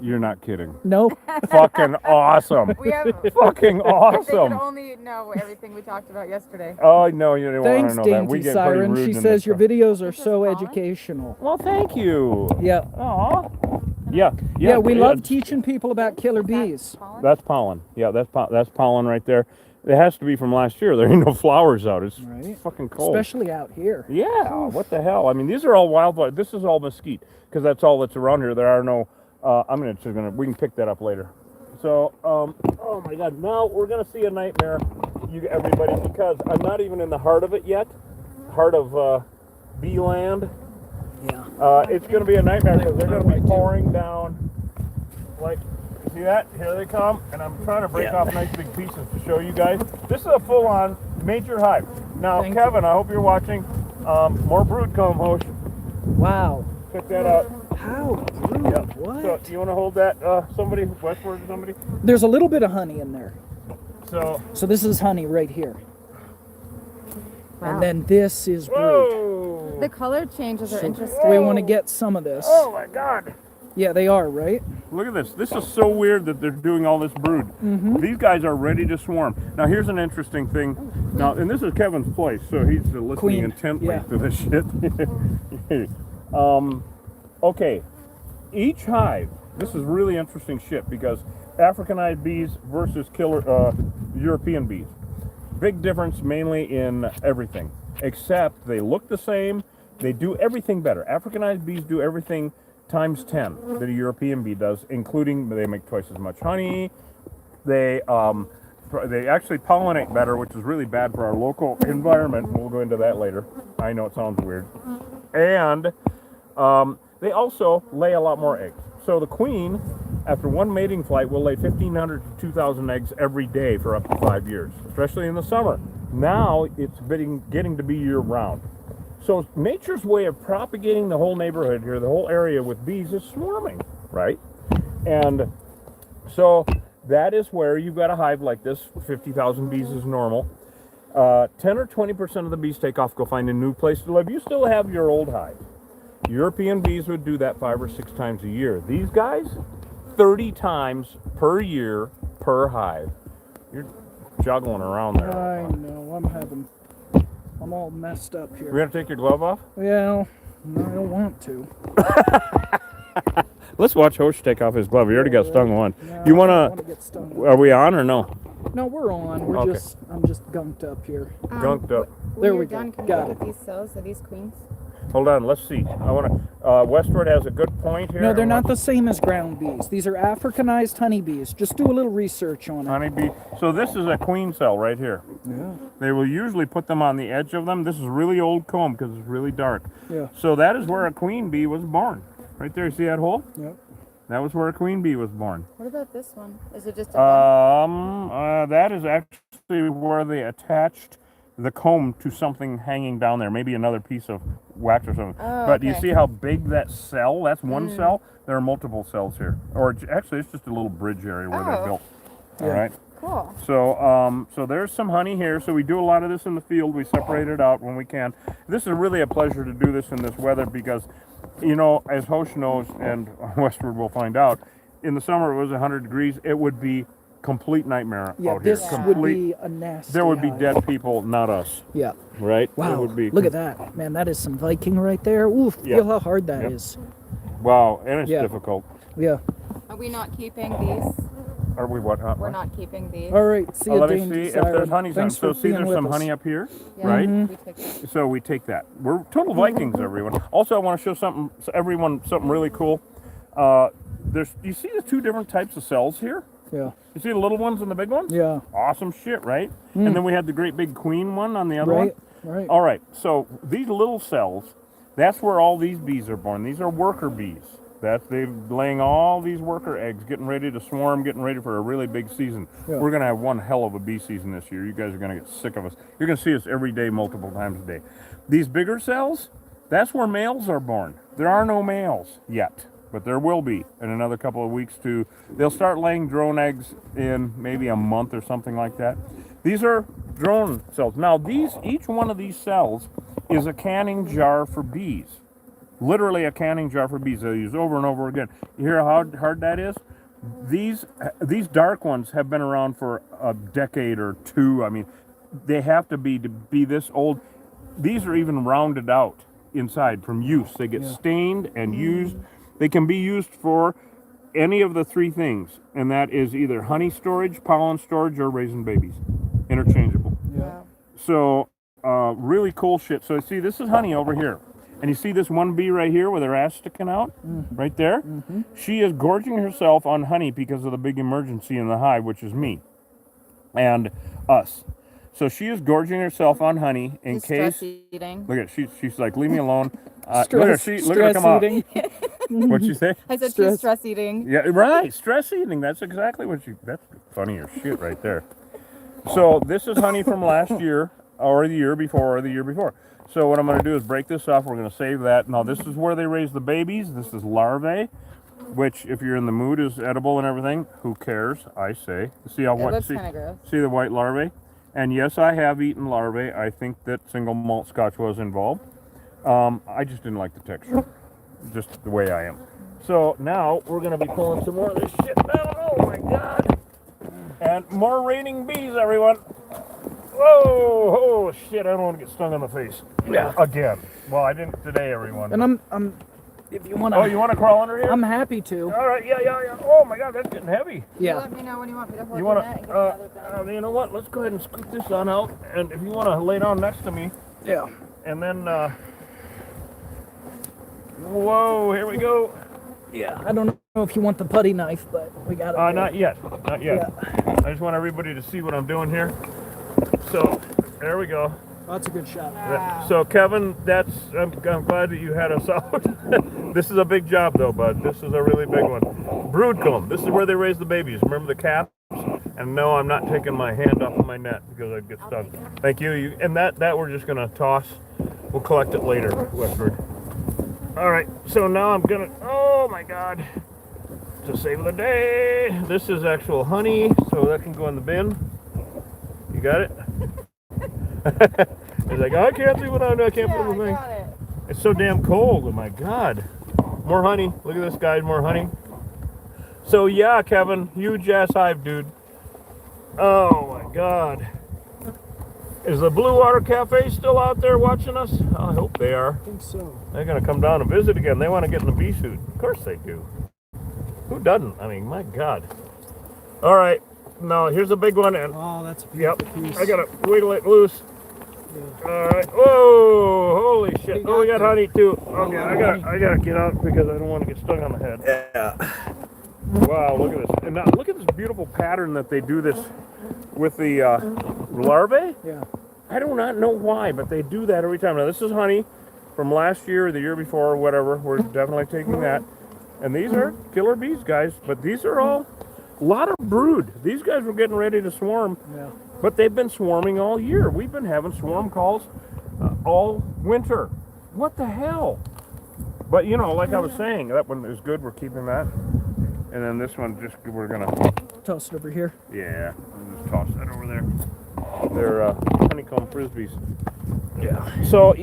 You're not kidding. No? Fucking awesome. We have. Fucking They could awesome. only know everything we talked about yesterday. Oh, no, you didn't want Thanks, to know that. We Dainty get Siren. pretty rude She in says this your stuff. videos are This is so Colin? educational. Well, thank you. Yeah. Aw. Yeah. Yeah, we love teaching people about killer bees. That's pollen. Yeah, that's pollen right there. It has to be from last year. There ain't no flowers out. It's Right. fucking cold. Especially out here. Yeah, what the hell? I mean, these are all wildflowers. This is all mesquite because that's all that's around here. There are no. We can pick that up later. So, oh my God! Now we're gonna see a nightmare, everybody, because I'm not even in the heart of it yet. Heart of bee land. Yeah. It's gonna be a nightmare because they're gonna be pouring down. Like, see that? Here they come, and I'm trying to break off nice big pieces to show you guys. This is a full-on major hive. Now, Thank Kevin, I hope you're watching. More brood comb, Hosh. Wow. Check that out. How rude. Yep. What? So, you want to hold that, somebody, westward, somebody? There's a little bit of honey in there. So this is honey right here. Wow. And then this is brood. whoa! The color changes are interesting. We want to get some of this. Oh my God! Yeah, they are, right? Look at this. This is so weird that they're doing all this brood. These guys are ready to swarm. Now, here's an interesting thing. Now, and this is Kevin's place, so he's listening Queen. intently Yeah. to this shit. Okay, each hive. This is really interesting shit because Africanized bees versus killer European bees. Big difference mainly in everything, except they look the same. They do everything better. Africanized bees do everything times 10 that a European bee does, including they make twice as much honey. They actually pollinate better, which is really bad for our local environment. We'll go into that later. I know it sounds weird. And they also lay a lot more eggs. So the queen, after one mating flight, will lay 1,500 to 2,000 eggs every day for up to 5 years, especially in the summer. Now it's getting to be year-round. So nature's way of propagating the whole neighborhood here, the whole area with bees, is swarming, right? And so that is where you've got a hive like this. 50,000 bees is normal. 10 or 20% of the bees take off, go find a new place to live. You still have your old hive. European bees would do that 5 or 6 times a year. These guys, 30 times per year per hive. You're juggling around there. I know. I'm all messed up here. We're gonna take your glove off? Well, no, I don't want to. Let's watch Hosh take off his glove. He already got stung one. No, You I don't wanna? wanna get stung. Are we on or no? No, we're on. Okay. I'm just gunked up here. Gunked up. When There you're we go. done, can Got you it. look at these cells? Are these queens? Hold on. Let's see. I wanna. Westward has a good point here. No, they're I not wanna- the same as ground bees. These are Africanized honeybees. Just do a little research on it. Honeybee. So this is a queen cell right here. Yeah. They will usually put them on the edge of them. This is really old comb because it's really dark. Yeah. So that is where a queen bee was born. Right there. See that hole? Yep. That was where a queen bee was born. What about this one? Is it just a That is actually where they attached the comb to something hanging down there, maybe another piece of wax or something. Oh, but you okay. see how big that cell? That's one cell. There are multiple cells here, or actually, it's just a little bridge area where they Oh. built. Yeah. All right. cool? So there's some honey here. So we do a lot of this in the field. We separate it out when we can. This is really a pleasure to do this in this weather because, you know, as Hosh knows, and Westward will find out, in the summer it was 100 degrees. It would be complete nightmare Yeah, out here. this would be a nasty. There would be hive. dead people, not us, Yeah. right? Wow. It would be, Look at that. Man, that is some Viking right there. Oof. Yeah. Feel how hard that Yep. is. Wow, and it's Yeah. difficult. Yeah. Are we not keeping these? Are we what? Huh? We're not keeping these. All right. See you, Let me Dane see if Siren. there's honey. Thanks So for see, being there's with some us. honey up here, Yeah, right? We took them. So we take that. We're total Vikings, everyone. Also, I want to show something really cool. You see the two different types of cells here? Yeah. You see the little ones and the big ones? Yeah. Awesome shit, right? And then we had the great big queen one on the other Right. one. Right. All right, so these little cells, that's where all these bees are born. These are worker bees. They're laying all these worker eggs, getting ready to swarm, getting ready for a really big season. Yeah. We're going to have one hell of a bee season this year. You guys are going to get sick of us. You're going to see us every day, multiple times a day. These bigger cells, that's where males are born. There are no males yet, but there will be in another couple of weeks too. They'll start laying drone eggs in maybe a month or something like that. These are drone cells. Now, each one of these cells is a canning jar for bees. Literally a canning jar for bees. They use over and over again. You hear how hard that is? These dark ones have been around for a decade or two. I mean, they have to be this old. These are even rounded out inside from use. They get stained and used. They can be used for any of the three things, and that is either honey storage, pollen storage, or raising babies in interchangeable. Yeah. So, really cool shit. So, see, this is honey over here. And you see this one bee right here with her ass sticking out? Right there? She is gorging herself on honey because of the big emergency in the hive, which is me and us. So she is gorging herself on honey in Just case. stress eating. Look at she's like, leave me alone. Stress, look at her come out. eating. What'd she say? I said Stress. she's stress eating. Yeah, right. Stress eating. That's exactly what you. That's funny as shit right there. So this is honey from last year, or the year before, or the year before. So what I'm going to do is break this off. We're going to save that. Now this is where they raise the babies. This is larvae, which if you're in the mood is edible and everything. Who cares? I say. See how It what? looks See, kind of gross. see the white larvae? And yes, I have eaten larvae. I think that single malt scotch was involved. I just didn't like the texture, just the way I am. So now we're going to be pulling some more of this shit down. Oh my god! And more raining bees, everyone. Whoa! Oh shit! I don't want to get stung on the face. Yeah. Again. Well, I didn't today, everyone. And I'm if you want to. Oh, you want to crawl under here? I'm happy to. All right. Yeah. Oh my god, that's getting heavy. Yeah. Let me know when you want me to hold You your want net and give me another to? pen. You know what? Let's go ahead and scoot this on out. And if you want to lay down next to me, Yeah. and then. Whoa! Here we go. Yeah. I don't know if you want the putty knife, but we got it. Not yet. Not yet. I just want everybody to see what I'm doing here. So, there we go. That's a good shot. Wow. So, Kevin, I'm glad that you had us out. This is a big job, though, bud. This is a really big one. Brood comb. This is where they raise the babies. Remember the caps? And no, I'm not taking my hand off of my net because I'd get stung. Thank you. And that we're just going to toss. We'll collect it later, Westford. All right. So now I'm going to... Oh, my God. To save the day. This is actual honey, so that can go in the bin. You got it? He's like, I can't see what I can't put Yeah, in the I thing. got it. It's so damn cold. Oh my god. More honey. Look at this, guys. More honey. So yeah, Kevin, huge ass hive, dude. Oh my god. Is the Blue Water Cafe still out there watching us? I hope they are. I think so. They're gonna come down and visit again. They want to get in the bee suit. Of course they do. Who doesn't? I mean, my god. All right. Now here's a big one, and Oh, that's a yep, beautiful piece. I gotta wiggle it loose. Yeah. All right. Whoa! Holy shit! you Oh, we got got there? honey too. Okay, lot I of got. honey. I gotta get out because I don't want to get stung on the head. Yeah. Wow! Look at this. And now look at this beautiful pattern that they do this with the larvae. Yeah. I do not know why, but they do that every time. Now this is honey from last year, or the year before, or whatever. We're definitely taking that. And these are killer bees, guys. But these are all a lot of brood. These guys were getting ready to swarm. Yeah. But they've been swarming all year. We've been having swarm calls all winter. What the hell? But you know, like I was saying, that one is good. We're keeping that. And then this one, we're gonna, Toss it over here. yeah, we'll just toss that over there. They're honeycomb frisbees. Yeah. So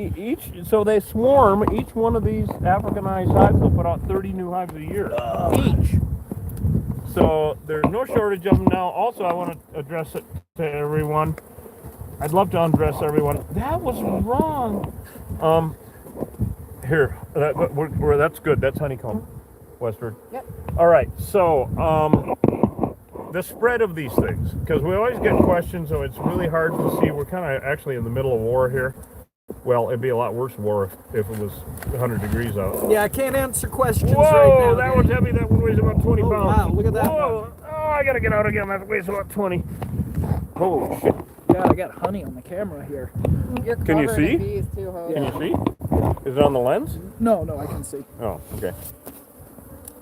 so they swarm. Each one of these Africanized hives will put out 30 new hives a year. Each. So there's no shortage of them now. Also, I want to address it to everyone. I'd love to undress everyone. That was wrong. Here, that's good. That's honeycomb, Westford. Yep. All right. So the spread of these things, because we always get questions, so it's really hard to see. We're kind of actually in the middle of war here. Well, it'd be a lot worse war if it was 100 degrees out. Yeah, I can't answer questions Whoa, right now. that one's heavy. That one weighs about 20 Oh, pounds. wow, look at that Whoa. Oh, I gotta get out again. That weighs about 20. Oh, shit. Yeah, I got honey on the camera here. You're Can you covered in see? bees too, Ho. Can you see? Is it on the lens? No, I can see. Oh, okay.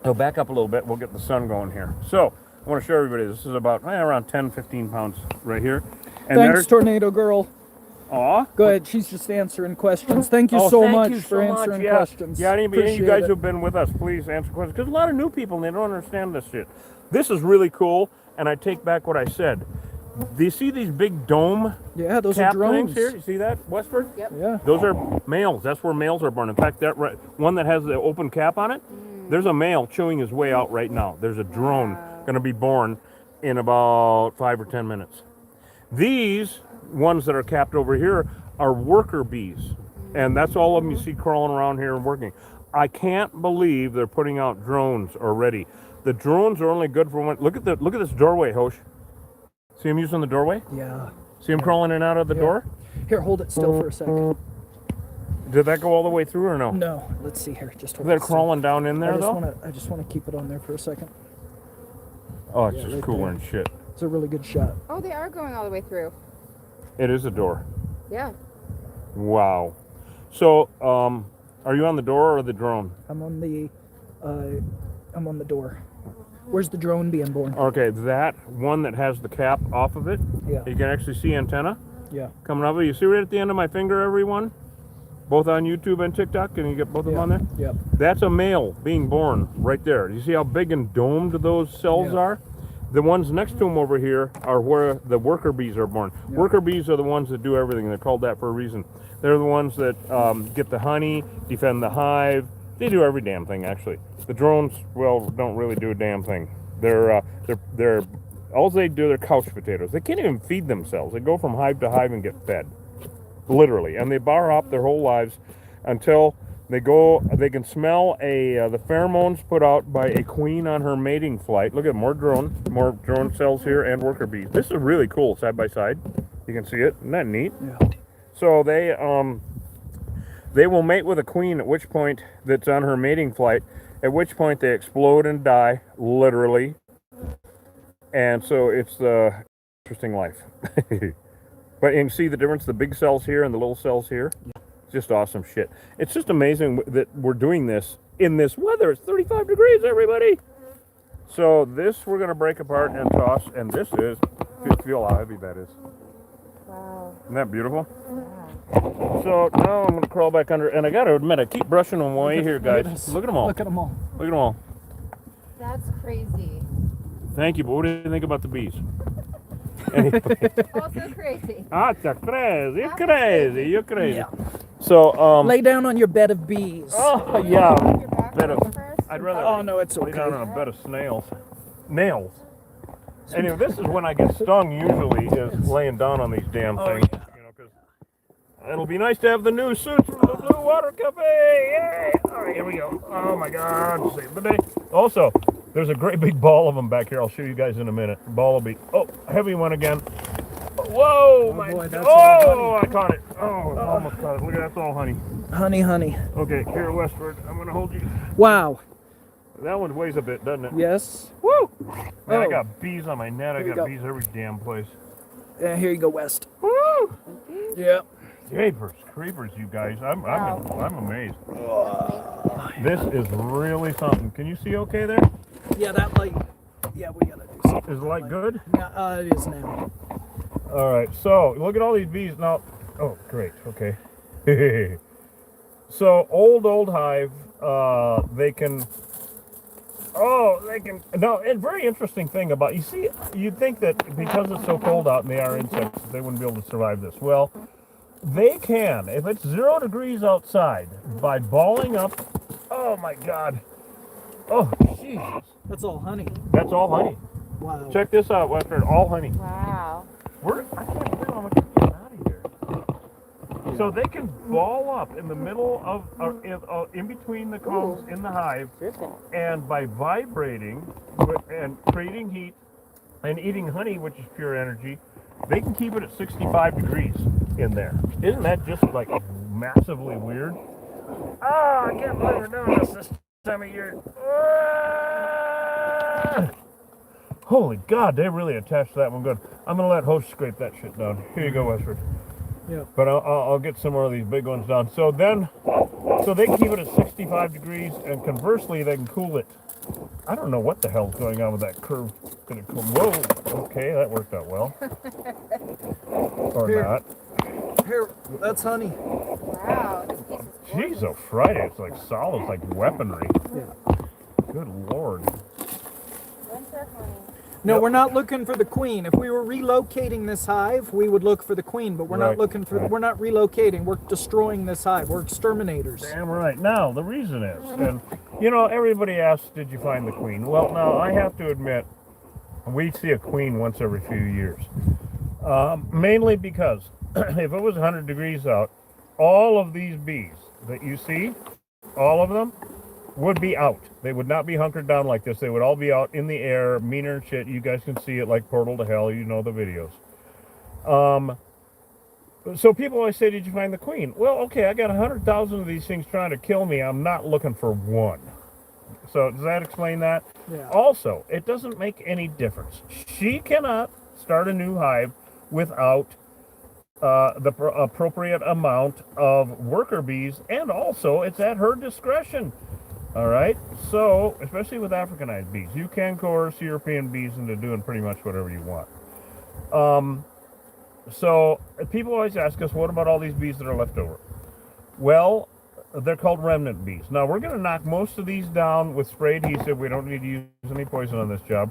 So back up a little bit. We'll get the sun going here. So I want to show everybody. This is about around 10, 15 pounds right here. And Thanks, Tornado Girl. Aw. Go ahead. She's just answering questions. Thank you Oh, so thank much you for so much. answering Yeah. questions. Yeah, any of you Appreciate guys it. who've been with us, please answer questions. Because a lot of new people, and they don't understand this shit. This is really cool, and I take back what I said. Do you see these big dome Yeah, those are cap drones. things here? You see that, Westford? Yep. Yeah. Those are males. That's where males are born. In fact, that one that has the open cap on it, there's a male chewing his way out right now. There's a drone going to be born in about 5 or 10 minutes. These ones that are capped over here are worker bees, and that's all of them you see crawling around here and working. I can't believe they're putting out drones already. The drones are only good for one. Look at this doorway, Hosh. See him using the doorway? Yeah. See them crawling in and out of the door? Here, hold it still for a second. Did that go all the way through or no? No, let's see here. Just hold They're it still. crawling down in there though? I just want to keep it on there for a second. Oh, it's Yeah, just right cooler there. and shit. It's a really good shot. Oh, they are going all the way through. It is a door. Yeah. Wow. So, are you on the door or the drone? I'm on the door. Where's the drone being born? Okay, that one that has the cap off of it, Yeah. you can actually see antenna Yeah. coming up. You see right at the end of my finger, everyone? Both on YouTube and TikTok. Can you get both of them on there? Yep. That's a male being born right there. You see how big and domed those cells Yeah. are? The ones next to them over here are where the worker bees are born. Yeah. Worker bees are the ones that do everything. They're called that for a reason. They're the ones that get the honey, defend the hive. They do every damn thing, actually. The drones, well, don't really do a damn thing. They're all they do, they're couch potatoes. They can't even feed themselves. They go from hive to hive and get fed, literally. And they bar hop their whole lives until they can smell the pheromones put out by a queen on her mating flight. Look at more drone cells here and worker bees. This is really cool, side by side. You can see it. Isn't that neat? Yeah. So they will mate with a queen, at which point that's on her mating flight, at which point they explode and die, literally. And so it's the interesting life. But you can see the difference, the big cells here and the little cells here. Just awesome shit. It's just amazing that we're doing this in this weather. It's 35 degrees, everybody. So this we're going to break apart and toss, and this is, feel how heavy that is. Wow. Isn't that beautiful? So now I'm going to crawl back under, and I got to admit, I keep brushing them away here, guys. Look at them all. Look at them all. Look at them all. That's crazy. Thank you, but what do you think about the bees? Anyway. Also crazy. You're crazy. You're crazy. Yeah. So, Lay down on your bed of bees. oh, yeah. Your back Bed of, first? I'd rather Oh, no, it's lay okay. down on a bed of snails. Nails. Anyway, this is when I get stung usually, is laying down on these damn Oh, things. yeah. You know, 'cause it'll be nice to have the new suits from the Blue Water Cafe. Yay! All right, here we go. Oh my God! Save the day. Also, there's a great big ball of them back here. I'll show you guys in a minute. The ball will be heavy one again. Whoa! Oh, boy, that's I caught it. Oh, almost caught it. Look at that. That's all honey. Honey. Okay, here, Westward. I'm gonna hold you. Wow. That one weighs a bit, doesn't it? Yes. Woo! Man, I Oh. got bees on my net. I Here you got go. bees every damn place. Here you go, West. Woo! Yeah. Jeepers, creepers, you guys. I'm amazed. Oh. This is really something. Can you see okay there? Yeah, that light. Yeah, we gotta do something. Is the light good? Yeah, it is now. All right. So look at all these bees now. Oh, great. Okay. So old hive. They can. Now, a very interesting thing about, you see, you'd think that because it's so cold out and they are insects, they wouldn't be able to survive this. Well, they can. If it's 0 degrees outside, by balling up, oh my God. Oh, Jesus. That's all honey. That's all honey. Wow. Check this out, Western. All honey. Wow. I can't believe how much is getting out of here. So they can ball up in the middle of, in between the combs in the hive, and by vibrating and creating heat and eating honey, which is pure energy, they can keep it at 65 degrees in there. Isn't that just like massively weird? Oh, I can't believe we're doing this time of year. Holy God, they really attached that one good. I'm gonna let Host scrape that shit down. Here you go, Westford. Yeah. But I'll get some more of these big ones down. So they can keep it at 65 degrees, and conversely, they can cool it. I don't know what the hell's going on with that curve. Gonna cool. Whoa. Okay, that worked out well. Or Here. not. Here, that's honey. Wow. This piece is gorgeous. Jeez, oh Friday, it's like solid, it's like weaponry. Yeah. Good Lord. Winter honey. No, Yep. we're not looking for the queen. If we were relocating this hive, we would look for the queen, but we're Right, not looking for. right. We're not relocating. We're destroying this hive. We're exterminators. Damn right. Now, the reason is, and everybody asks, did you find the queen? Well, now, I have to admit, we see a queen once every few years. Mainly because if it was 100 degrees out, all of these bees that you see, all of them, would be out. They would not be hunkered down like this. They would all be out in the air, meaner and shit. You guys can see it like Portal to Hell. You know the videos. So people always say, did you find the queen? Well, okay, I got 100,000 of these things trying to kill me. I'm not looking for one. So does that explain that? Yeah. Also, it doesn't make any difference. She cannot start a new hive without the appropriate amount of worker bees, and also it's at her discretion. All right? So, especially with Africanized bees, you can coerce European bees into doing pretty much whatever you want. So people always ask us, what about all these bees that are left over? Well, they're called remnant bees. Now, we're going to knock most of these down with spray adhesive. We don't need to use any poison on this job.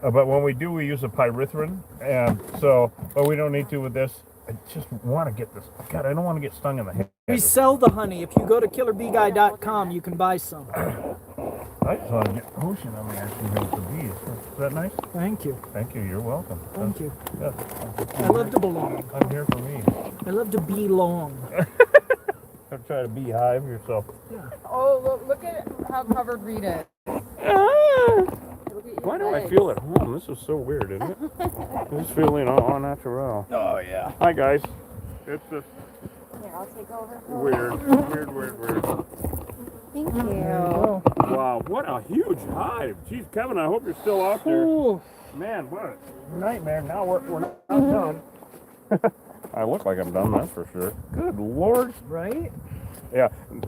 But when we do, we use a pyrethrin. And so, but we don't need to with this. I just want to get this. God, I don't want to get stung in the head. We sell the honey. If you go to killerbeeguy.com, you can buy some. I just want to get potion on me actually here with the bees. Is that nice? Thank you. Thank you. You're welcome. Thank you. Yeah. I love to belong. I'm here for me. I love to belong. Don't try to beehive yourself. Oh, look at how covered Reed is. Why do I feel at home? This is so weird, isn't it? I'm just feeling all natural. Oh, yeah. Hi, guys. It's just Here, I'll take over. weird. Thank you. Oh. Wow, what a huge hive. Geez, Kevin, I hope you're still out there. Ooh. Man, what a nightmare. Now we're not done. I look like I'm done, that's for sure. Good Lord. Right? Yeah,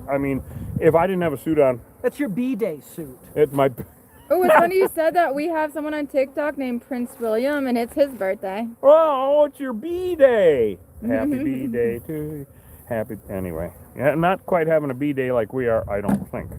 I mean, if I didn't have a suit on, That's your B-Day suit. it might... Oh, it's funny you said that. We have someone on TikTok named Prince William, and it's his birthday. Oh, it's your B-Day. Happy B-Day to you. Happy, anyway. Yeah, not quite having a B-Day like we are, I don't think.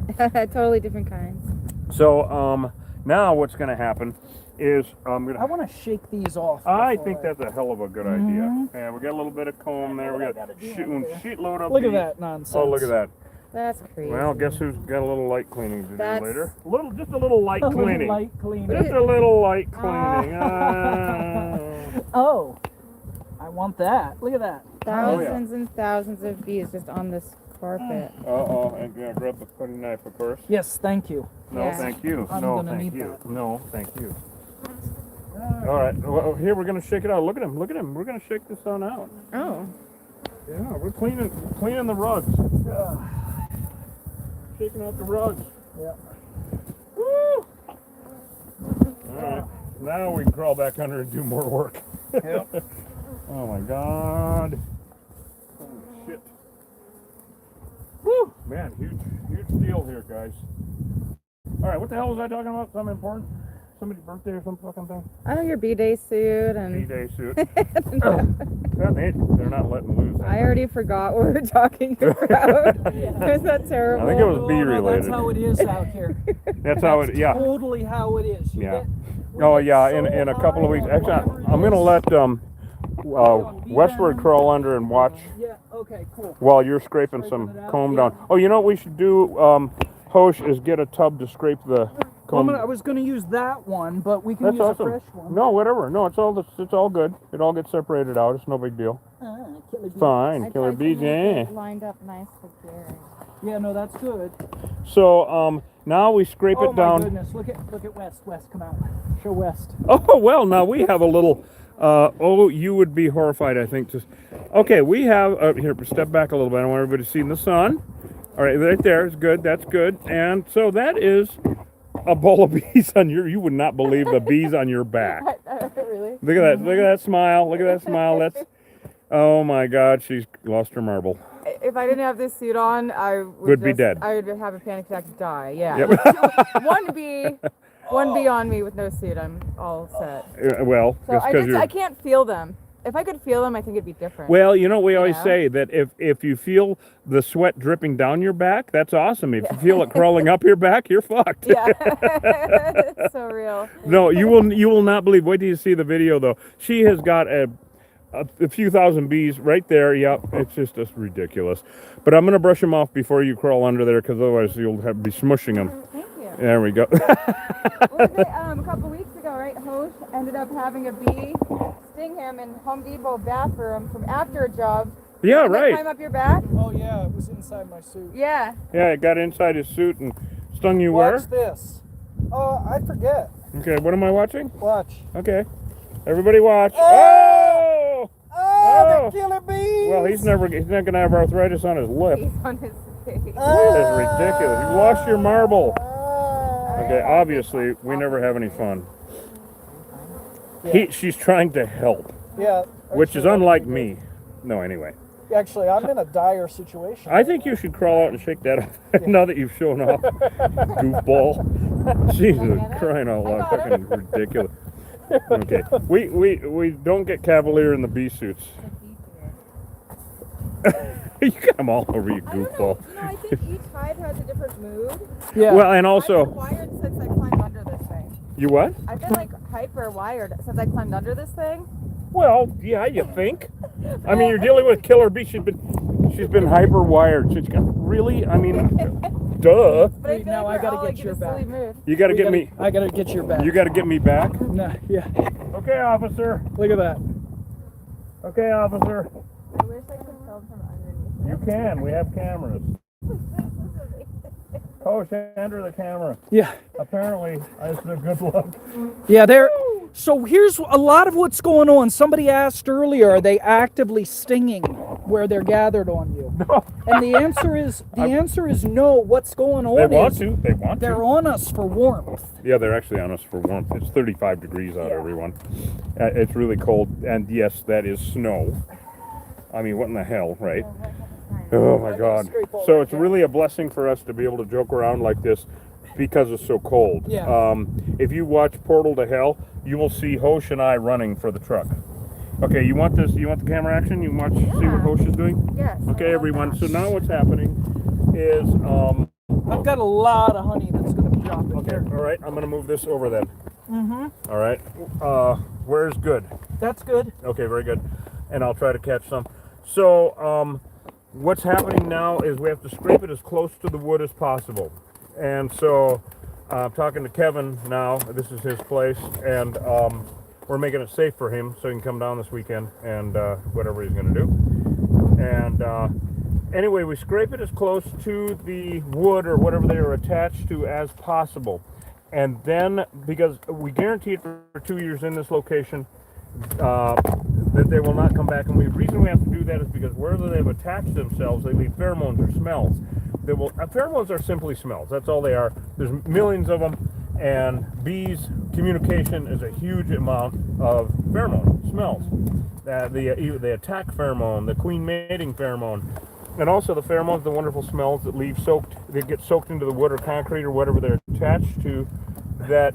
Totally different kinds. So, now what's going to happen is I'm going I want to shake these off. I before think that's a hell of a good idea. Yeah, we got a little bit of comb there. We got sheetload of Look at bees. that nonsense. Oh, look at that. That's crazy. Well, guess who's got a little light cleaning to do That's- later? Just a little light A little cleaning. light cleaning. Just a little light cleaning. Oh, I want that. Look at that. Thousands and thousands of bees just on this carpet. Uh-oh, and yeah, grab the cutting knife, of course. Yes, thank you. No, Yeah. thank you. I'm No, gonna thank need you. that. No, thank you. All right, well, here we're gonna shake it out. Look at him. Look at him. We're gonna shake this on out. Oh. Yeah, we're cleaning the rugs. Shaking out the rugs. Yeah. Woo! All right, now we can crawl back under and do more work. Yep. Oh my God. Holy shit. Woo! Man, huge deal here, guys. All right, what the hell was I talking about? Something important? Somebody's birthday or some fucking thing? Oh, your B-Day suit and D-Day suit. They're not letting loose. I already forgot what we were talking about. Was that terrible? I think it was bee No, related. that's how it is out here. That's how it, yeah. Totally how it is. You Yeah. get- Oh we get yeah, so in a couple of high weeks. on Actually, whatever it I'm gonna is. let Westward crawl under and watch Yeah, okay, cool. while you're scraping Scraping some it out, comb yeah. down. Oh, you know what we should do, Hosh, is get a tub to scrape the comb. I was going to use that one, but we can That's use awesome. a fresh one. No, whatever. No, it's all good. It all gets separated out. It's no big deal. Killer bee. Fine, killer bees. Yeah. Lined up nice for Gary. Yeah, no, that's good. So now we scrape Oh it down. my goodness, look at West. West, come out. Show West. Oh, well, now we have a little, you would be horrified, I think. Okay, we have, here, step back a little bit. I want everybody to see in the sun. All right, right there is good. That's good. And so that is a bowl of bees on you would not believe the bees on your back. Really? Look at that. Look at that smile. Look at that smile. That's, oh my God, she's lost her marble. If I didn't have this suit on, I would be dead. I would have a panic attack and die. Yeah. Yep. One bee on me with no suit. I'm all set. Well, So just I because just you're... I can't feel them. If I could feel them, I think it'd be different. Well, you know, we always know? say that if you feel the sweat dripping down your back, that's awesome. If you feel it crawling up your back, you're fucked. Yeah. It's so real. No, you will not believe. Wait till you see the video, though. She has got a few thousand bees right there. Yep, it's just ridiculous. But I'm gonna brush them off before you crawl under there, because otherwise you'll be smushing them. Thank you. There we go. Well, a couple weeks ago, right, Hosh ended up having a bee sting him in Home Depot bathroom from after a job. Yeah, Didn't it right. climb up your back? Oh yeah, it was inside my suit. Yeah. Yeah, it got inside his suit and stung you where? Watch this. Oh, I forget. Okay, what am I watching? Watch. Okay, everybody watch. Oh! Oh. the killer bees. Well, he's not going to have arthritis on his lip. He's on his face. That's ridiculous. You lost your marble. Ah. Okay, obviously, we never have any fun. Yeah. She's trying to help, Yeah. which is actually, unlike me. No, anyway. Actually, I'm in a dire situation. I think you should crawl out and shake that off now that you've shown off. Goofball. Jesus, crying out loud. Fucking ridiculous. Okay. We don't get cavalier in the bee suits. You got them all over you, goofball. You know, I think each hive has a different mood. Yeah. Well, and I've also, been wired since I climbed under this thing. you what? I've been like hyper wired since I climbed under this thing. Well, yeah, you think? I mean, you're dealing with killer bee. She's been hyper wired. She's got really. I mean, duh. But I feel Now like I gotta we're all, get like, your in a silly back. mood. You got to get me. I gotta get your back. You got to get me back. Nah, yeah. Okay, officer. Look at that. Okay, officer. I wish I could film from underneath. You can. We have cameras. Coach, enter the camera. Yeah. Apparently, this is a good look. Yeah, they're. So here's a lot of what's going on. Somebody asked earlier, are they actively stinging where they're gathered on you? No. And the answer is no. What's going on They want is to. They want they're to. on us for warmth. Yeah, they're actually on us for warmth. It's 35 degrees out, everyone. It's really cold, and yes, that is snow. I mean, what in the hell, right? Oh my God. So it's really a blessing for us to be able to joke around like this because it's so cold. Yeah. If you watch Portal to Hell, you will see Hosh and I running for the truck. Okay, you want this? You want the camera action? You want to see what Hosh is doing? Yes. Okay, everyone. So now what's happening is, I've got a lot of honey that's going to be dropping okay, here. all right, I'm going to move this over then. Mm-hmm. All right. Where's good? That's good. Okay, very good. And I'll try to catch some. So, what's happening now is we have to scrape it as close to the wood as possible. And so, I'm talking to Kevin now. This is his place. And we're making it safe for him so he can come down this weekend and whatever he's going to do. And anyway, we scrape it as close to the wood or whatever they are attached to as possible. And then, because we guarantee it for 2 years in this location, that they will not come back. And the reason we have to do that is because wherever they've attached themselves, they leave pheromones or smells. Pheromones are simply smells. That's all they are. There's millions of them, and bees' communication is a huge amount of pheromone smells. The attack pheromone, the queen mating pheromone, and also the pheromones, the wonderful smells that get soaked into the wood or concrete or whatever they're attached to, that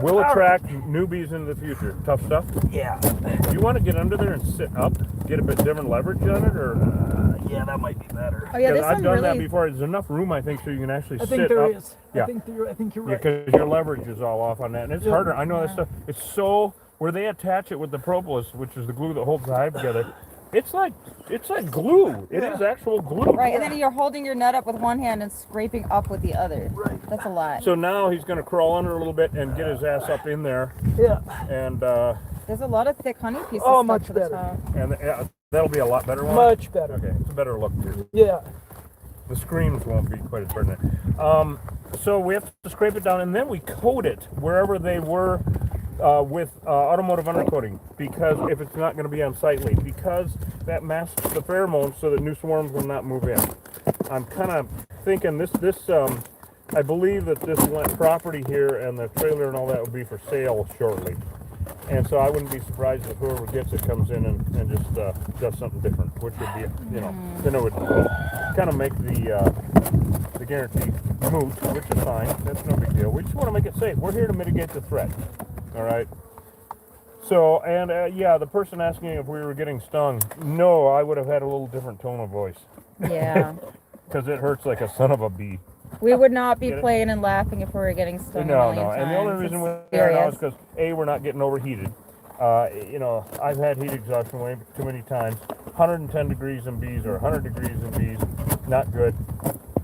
will attract newbies into the future. Tough stuff? Yeah. Do you want to get under there and sit up, get a bit different leverage on it, or? Yeah, that might be better. Oh yeah, this I've one done really. that before. There's enough room, I think, so you can actually I sit think there up. is. Yeah. I think you're right. Because your leverage is all off on that, and it's harder. I know that stuff. It's so where they attach it with the propolis, which is the glue that holds the hive together. It's like glue. It is actual glue. Right, and then you're holding your nut up with one hand and scraping up with the other. Right. That's a lot. So now he's going to crawl under a little bit and get his ass up in there, Yeah. and There's a lot of thick honey pieces Oh, stuck much to the better. top. that'll be a lot better one. Much better. Okay, it's a better look too. Yeah. The screams won't be quite as pertinent. So we have to scrape it down, and then we coat it wherever they were with automotive undercoating, because if it's not going to be unsightly, because that masks the pheromones so that new swarms will not move in. I'm kind of thinking this I believe that this property here and the trailer and all that will be for sale shortly. And so I wouldn't be surprised if whoever gets it comes in and just does something different, which would be, then it would kind of make the guarantee moot, which is fine. That's no big deal. We just want to make it safe. We're here to mitigate the threat. All right. So, and yeah, the person asking if we were getting stung, no, I would have had a little different tone of voice. Yeah. Because it hurts like a son of a bee. We would not be Get it? playing and laughing if we were getting stung. No, a no. million And the only times. reason It's we're here now serious. is because, A, we're not getting overheated. I've had heat exhaustion way too many times. 110 degrees in bees or 100 degrees in bees, not good.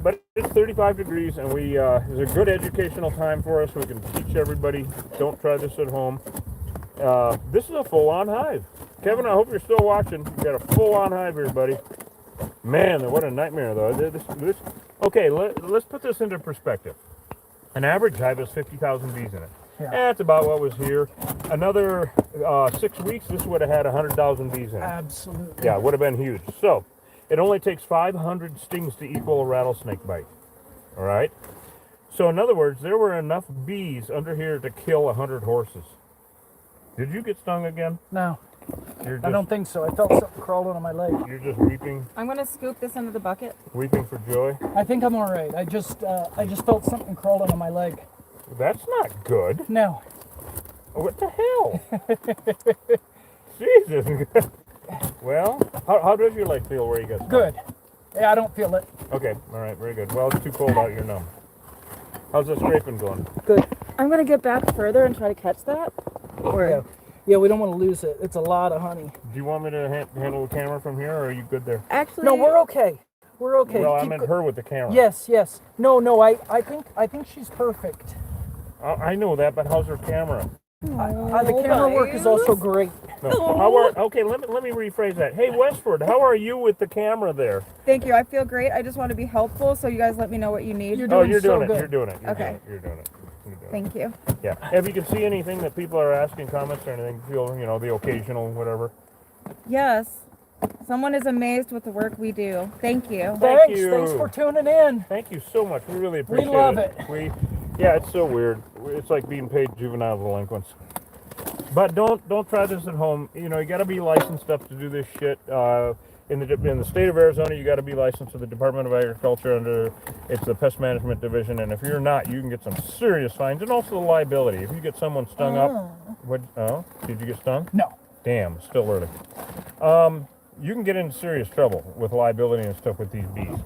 But it's 35 degrees, and it's a good educational time for us. We can teach everybody, don't try this at home. This is a full-on hive. Kevin, I hope you're still watching. We've got a full-on hive here, buddy. Man, what a nightmare, though. Okay, let's put this into perspective. An average hive has 50,000 bees in it. Yeah. That's about what was here. Another 6 weeks, this would have had 100,000 bees in it. Absolutely. Yeah, it would have been huge. So, it only takes 500 stings to equal a rattlesnake bite. All right? So, in other words, there were enough bees under here to kill 100 horses. Did you get stung again? No, You're I don't think so. I felt something crawling on my leg. You're just weeping I'm gonna scoop this into the bucket. for joy? I think I'm all right. I just felt something crawling on my leg. That's not good. No. What the hell? Jesus. Well, how does your leg feel where you got stung? Good. Yeah, I don't feel it. Okay, all right, very good. Well, it's too cold out, you're numb. How's the scraping going? Good. I'm gonna get back further and try to catch that. Yeah. Yeah, we don't want to lose it. It's a lot of honey. Do you want me to handle the camera from here, or are you good there? Actually, No, we're okay. We're okay. Well, I Keep meant go- her with the camera. Yes, yes. No, I think she's perfect. I know that, but how's her camera? The camera work is also great. No. Okay, let me rephrase that. Hey, Westford, how are you with the camera there? Thank you. I feel great. I just want to be helpful, so you guys let me know what you need. You're Oh, doing you're so doing it. good. You're doing it. You're Okay. doing it. You're doing it. Thank you. Yeah. If you can see anything that people are asking, comments or anything, feel the occasional whatever. Yes. Someone is amazed with the work we do. Thank you. Thanks. you. Thanks for tuning in. Thank you so much. We really appreciate it. love it. Yeah, it's so weird. It's like being paid juvenile delinquents. But don't try this at home. You got to be licensed up to do this shit. In the state of Arizona, you got to be licensed with the Department of Agriculture it's the Pest Management Division. And if you're not, you can get some serious fines and also the liability. If you get someone stung up, did you get stung? No. Damn, still early. You can get into serious trouble with liability and stuff with these bees.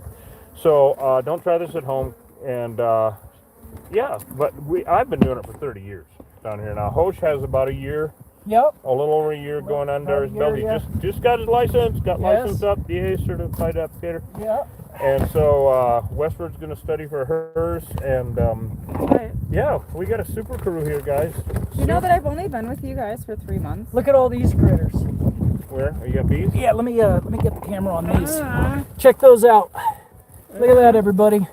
So don't try this at home. And yeah, but I've been doing it for 30 years down here now. Hosh has about a year, Yep. a little over a year going under his about a belt. He year, just got his license, got Yes. licensed up, DA certified applicator. Yeah. And so Westford's going to study for hers. And Right. yeah, we got a super crew here, guys. You know that I've only been with you guys for 3 months. Look at all these critters. Where? You got bees? Yeah, let me get the camera on these. Check those out. Look at that, everybody.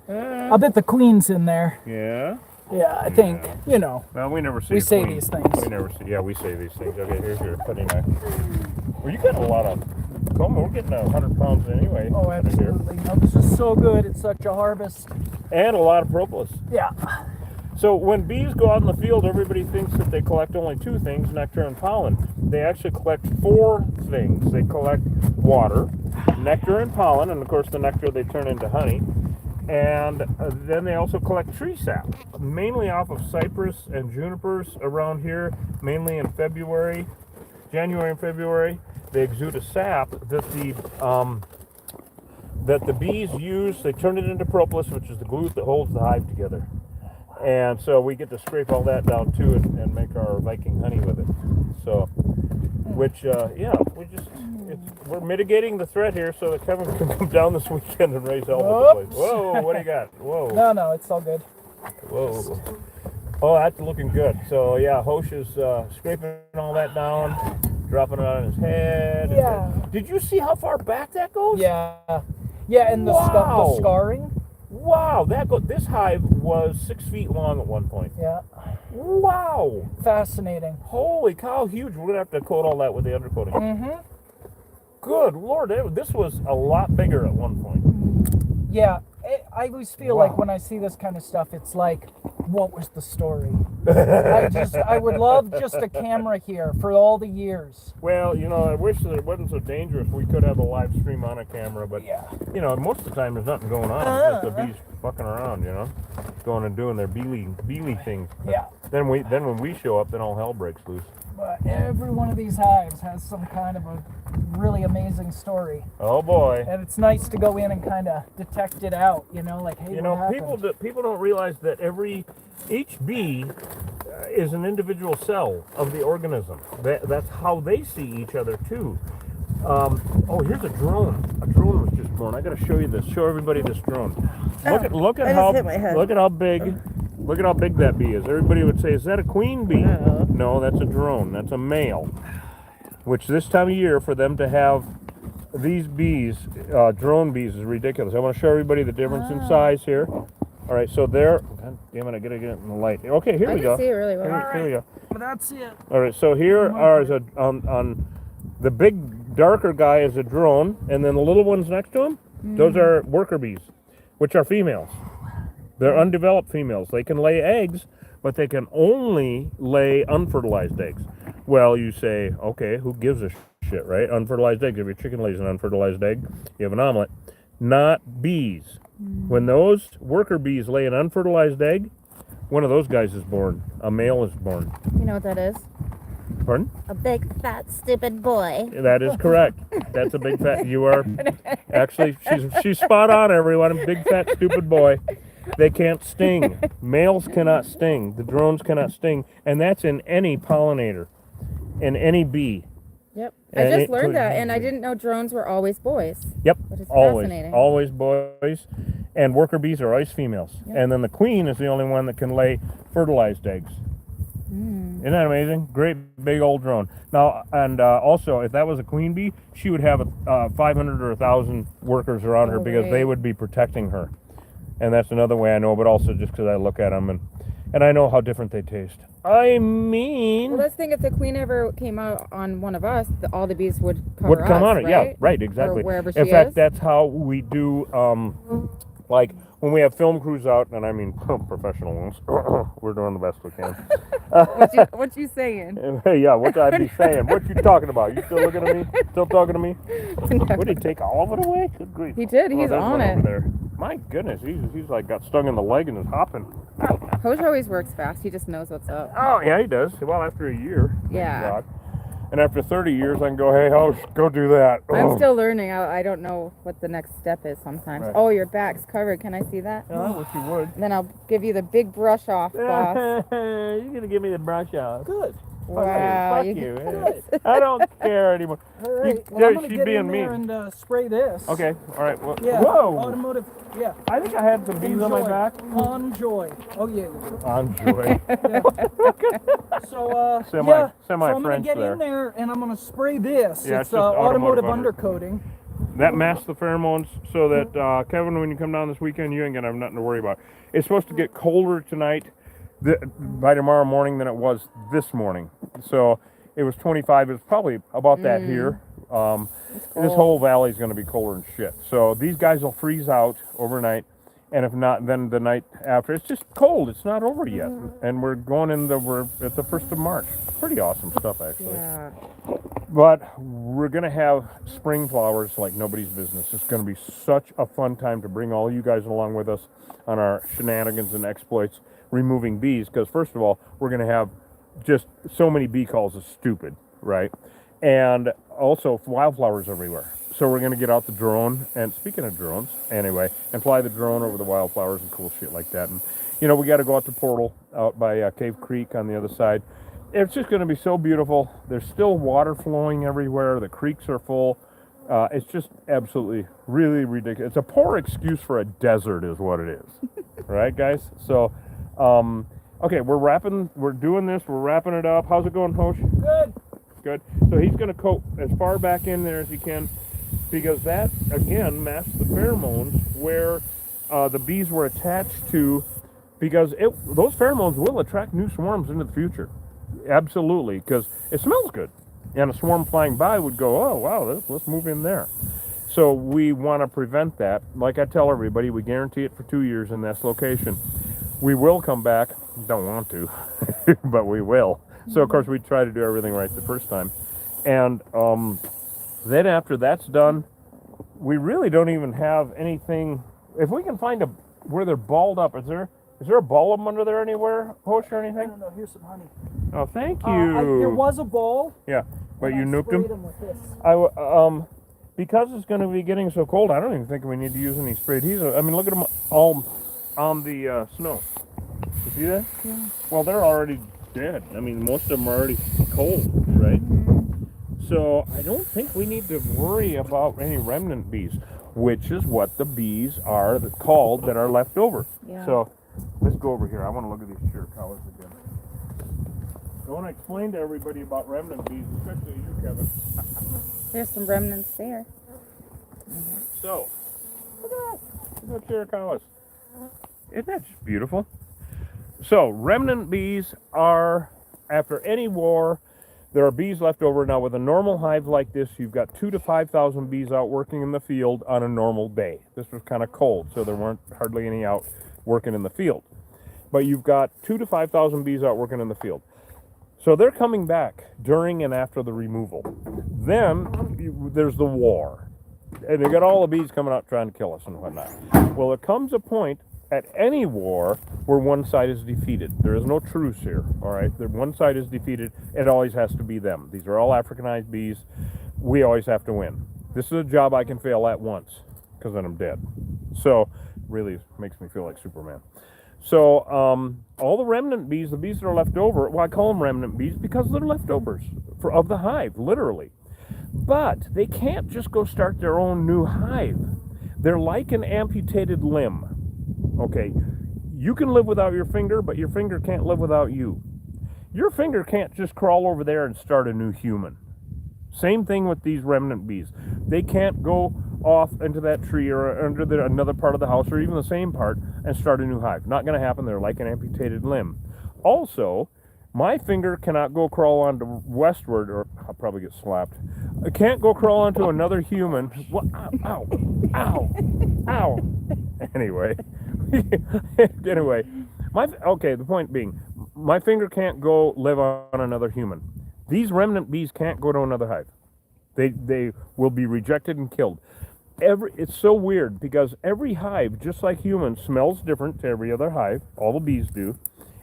I bet the queen's in there. Yeah. Yeah, I think. Well, we never see. We a say queen. these things. We never see. Yeah, we say these things. Okay, here's your cutting knife. Well, you got a lot of. Come on, we're getting 100 pounds anyway. Oh, out of here. absolutely. No, this is so good. It's such a harvest. And a lot of propolis. Yeah. So when bees go out in the field, everybody thinks that they collect only 2 things, nectar and pollen. They actually collect 4 things. They collect water, nectar and pollen, and of course the nectar they turn into honey. And then they also collect tree sap, mainly off of cypress and junipers around here, mainly in January and February. They exude a sap that the bees use. They turn it into propolis, which is the glue that holds the hive together. And so we get to scrape all that down too and make our Viking honey with it. So, we're mitigating the threat here so that Kevin can come down this weekend and raise hell with the place. Whoa, what do you got? Whoa. No, it's all good. Whoa. Oh, that's looking good. So yeah, Hosh is scraping all that down, dropping it on his head. Yeah. Did you see how far back that goes? Yeah. Yeah, and the Wow. scarring. Wow, this hive was 6 feet long at one point. Yeah. Wow. Fascinating. Holy cow, huge. We're going to have to coat all that with the undercoating. Mm-hmm. Good Lord, this was a lot bigger at one point. Yeah. I always feel Wow. like when I see this kind of stuff, it's like, what was the story? I would love just a camera here for all the years. Well, I wish that it wasn't so dangerous. We could have a live stream on a camera, but, Yeah. most of the time there's nothing going on. It's just the bees fucking around, going and doing their beely things. Yeah. Then when we show up, then all hell breaks loose. But every one of these hives has some kind of a really amazing story. Oh boy. And it's nice to go in and kind of detect it out, like, hey, what happened? people don't realize that each bee is an individual cell of the organism. That's how they see each other too. Here's a drone. A drone was just born. I got to show you this. Show everybody this drone. Look at how big. Look at how big that bee is. Everybody would say, "Is that a queen bee?" No, that's a drone. That's a male. Which this time of year, for them to have these bees, drone bees, is ridiculous. I want to show everybody the difference in size here. All right, so there. God damn it! I gotta get it in the light. Okay, here I we can go. see it really well. Here we go. Well, that's it. All right, so here are on the big darker guy is a drone, and then the little ones next to him, those are worker bees, which are females. They're undeveloped females. They can lay eggs, but they can only lay unfertilized eggs. Well, you say, okay, who gives a shit, right? Unfertilized eggs. If your chicken lays an unfertilized egg, you have an omelet. Not bees. When those worker bees lay an unfertilized egg, one of those guys is born. A male is born. You know what that is? Pardon? A big, fat, stupid boy. That is correct. That's a big fat. You are actually she's spot on, everyone. A big fat stupid boy. They can't sting. Males cannot sting. The drones cannot sting, and that's in any pollinator, in any bee. Yep. And I just it learned could- that, and I didn't know drones were always boys. Yep. But it's Always, fascinating. always boys, and worker bees are always females, Yep. and then the queen is the only one that can lay fertilized eggs. Isn't that amazing? Great big old drone. Now, and also, if that was a queen bee, she would have 500 or 1,000 workers around her Oh, because they right. would be protecting her. And that's another way I know, but also just because I look at them and I know how different they taste. I mean, Well, let's think if the queen ever came out on one of us, all the bees would cover would come us, on it. right? Yeah, right, exactly. Or wherever she In fact, is. that's how we do, like when we have film crews out, and I mean professional ones. We're doing the best we can. What you saying? Hey, yeah, what I'd be saying? What you talking about? You still looking at me? Still talking to me? Would he take all of it away? Good grief. He did. Oh, He's there's on one it. over there. My goodness, he's like got stung in the leg and is hopping. Hosh always works fast. He just knows what's up. Oh yeah, he does. Well, after a year. thank Yeah. God. And after 30 years, I can go, hey, Hosh, go do that. I'm Oh. still learning. I don't know what the next step is sometimes. Right. Oh, your back's covered. Can I see that? Yeah, I wish you would. Then I'll give you the big brush off, boss. You're gonna give me the brush off. Good. Wow. Fuck you. I don't care anymore. All right. You- Well, I'm yeah, gonna she's get being in there mean. and spray this. Okay, all right. Well, Yeah. whoa! Automotive. Yeah. I think I had some bees on my Enjoy. back. Enjoy. Oh yeah. You do. On joy. So Semi- yeah. So I'm semi-French gonna get there. in there and I'm gonna spray this. Yeah, it's it's just automotive undercoating. That masks the pheromones so that, Kevin, when you come down this weekend, you ain't gonna have nothing to worry about. It's supposed to get colder tonight, by tomorrow morning, than it was this morning. So it was 25. It's probably about that here. This whole valley is going to be colder than shit. So these guys will freeze out overnight, and if not, then the night after. It's just cold. It's not over yet, and we're at the 1st of March. Pretty awesome stuff, actually. Yeah. But we're going to have spring flowers like nobody's business. It's going to be such a fun time to bring all you guys along with us on our shenanigans and exploits removing bees. Because first of all, we're going to have just so many bee calls is stupid, right? And also wildflowers everywhere. So we're going to get out the drone, and speaking of drones, anyway, and fly the drone over the wildflowers and cool shit like that. And, you know, we got to go out to Portal out by Cave Creek on the other side. It's just going to be so beautiful. There's still water flowing everywhere. The creeks are full. It's just absolutely really ridiculous. It's a poor excuse for a desert is what it is. Right, guys? So, okay, we're doing this. We're wrapping it up. How's it going, Hosh? Good. Good. So he's going to coat as far back in there as he can because that, again, masks the pheromones where the bees were attached to because those pheromones will attract new swarms into the future. Absolutely, because it smells good. And a swarm flying by would go, oh, wow, let's move in there. So we want to prevent that. Like I tell everybody, we guarantee it for 2 years in this location. We will come back. Don't want to, but we will. So, of course, we try to do everything right the first time. And then after that's done, we really don't even have anything. If we can find where they're balled up, is there a ball of them under there anywhere, Hosh, or anything? No, here's some honey. Oh, thank you. There was a ball. Yeah, but and you I nuked sprayed them? with this. Because it's going to be getting so cold, I don't even think we need to use any spray adhesive. I mean, look at them all on the snow. You see that? Yeah. Well, they're already dead. I mean, most of them are already cold, right? So I don't think we need to worry about any remnant bees, which is what the bees are called that are left over. Yeah. So let's go over here. I want to look at these chiricahs again. I want to explain to everybody about remnant bees, especially you, Kevin. There's some remnants there. So, look at that. Look at chiricahs. Isn't that just beautiful? So, remnant bees are, after any war, there are bees left over. Now, with a normal hive like this, you've got 2,000 to 5,000 bees out working in the field on a normal day. This was kind of cold, so there weren't hardly any out working in the field. But you've got 2,000 to 5,000 bees out working in the field. So they're coming back during and after the removal. Then there's the war. And you got all the bees coming out trying to kill us and whatnot. Well, there comes a point at any war where one side is defeated. There is no truce here, all right? One side is defeated. It always has to be them. These are all Africanized bees. We always have to win. This is a job I can fail at once, because then I'm dead. So, really makes me feel like Superman. So, all the remnant bees, the bees that are left over, well, I call them remnant bees because they're leftovers of the hive, literally. But they can't just go start their own new hive. They're like an amputated limb. Okay, you can live without your finger, but your finger can't live without you. Your finger can't just crawl over there and start a new human. Same thing with these remnant bees. They can't go off into that tree or under another part of the house or even the same part and start a new hive. Not going to happen. They're like an amputated limb. Also, my finger cannot go crawl onto westward, or I'll probably get slapped. I can't go crawl onto another human. What? Ow, ow, ow, ow. Anyway, okay, the point being, my finger can't go live on another human. These remnant bees can't go to another hive. They will be rejected and killed. It's so weird because every hive, just like humans, smells different to every other hive. All the bees do.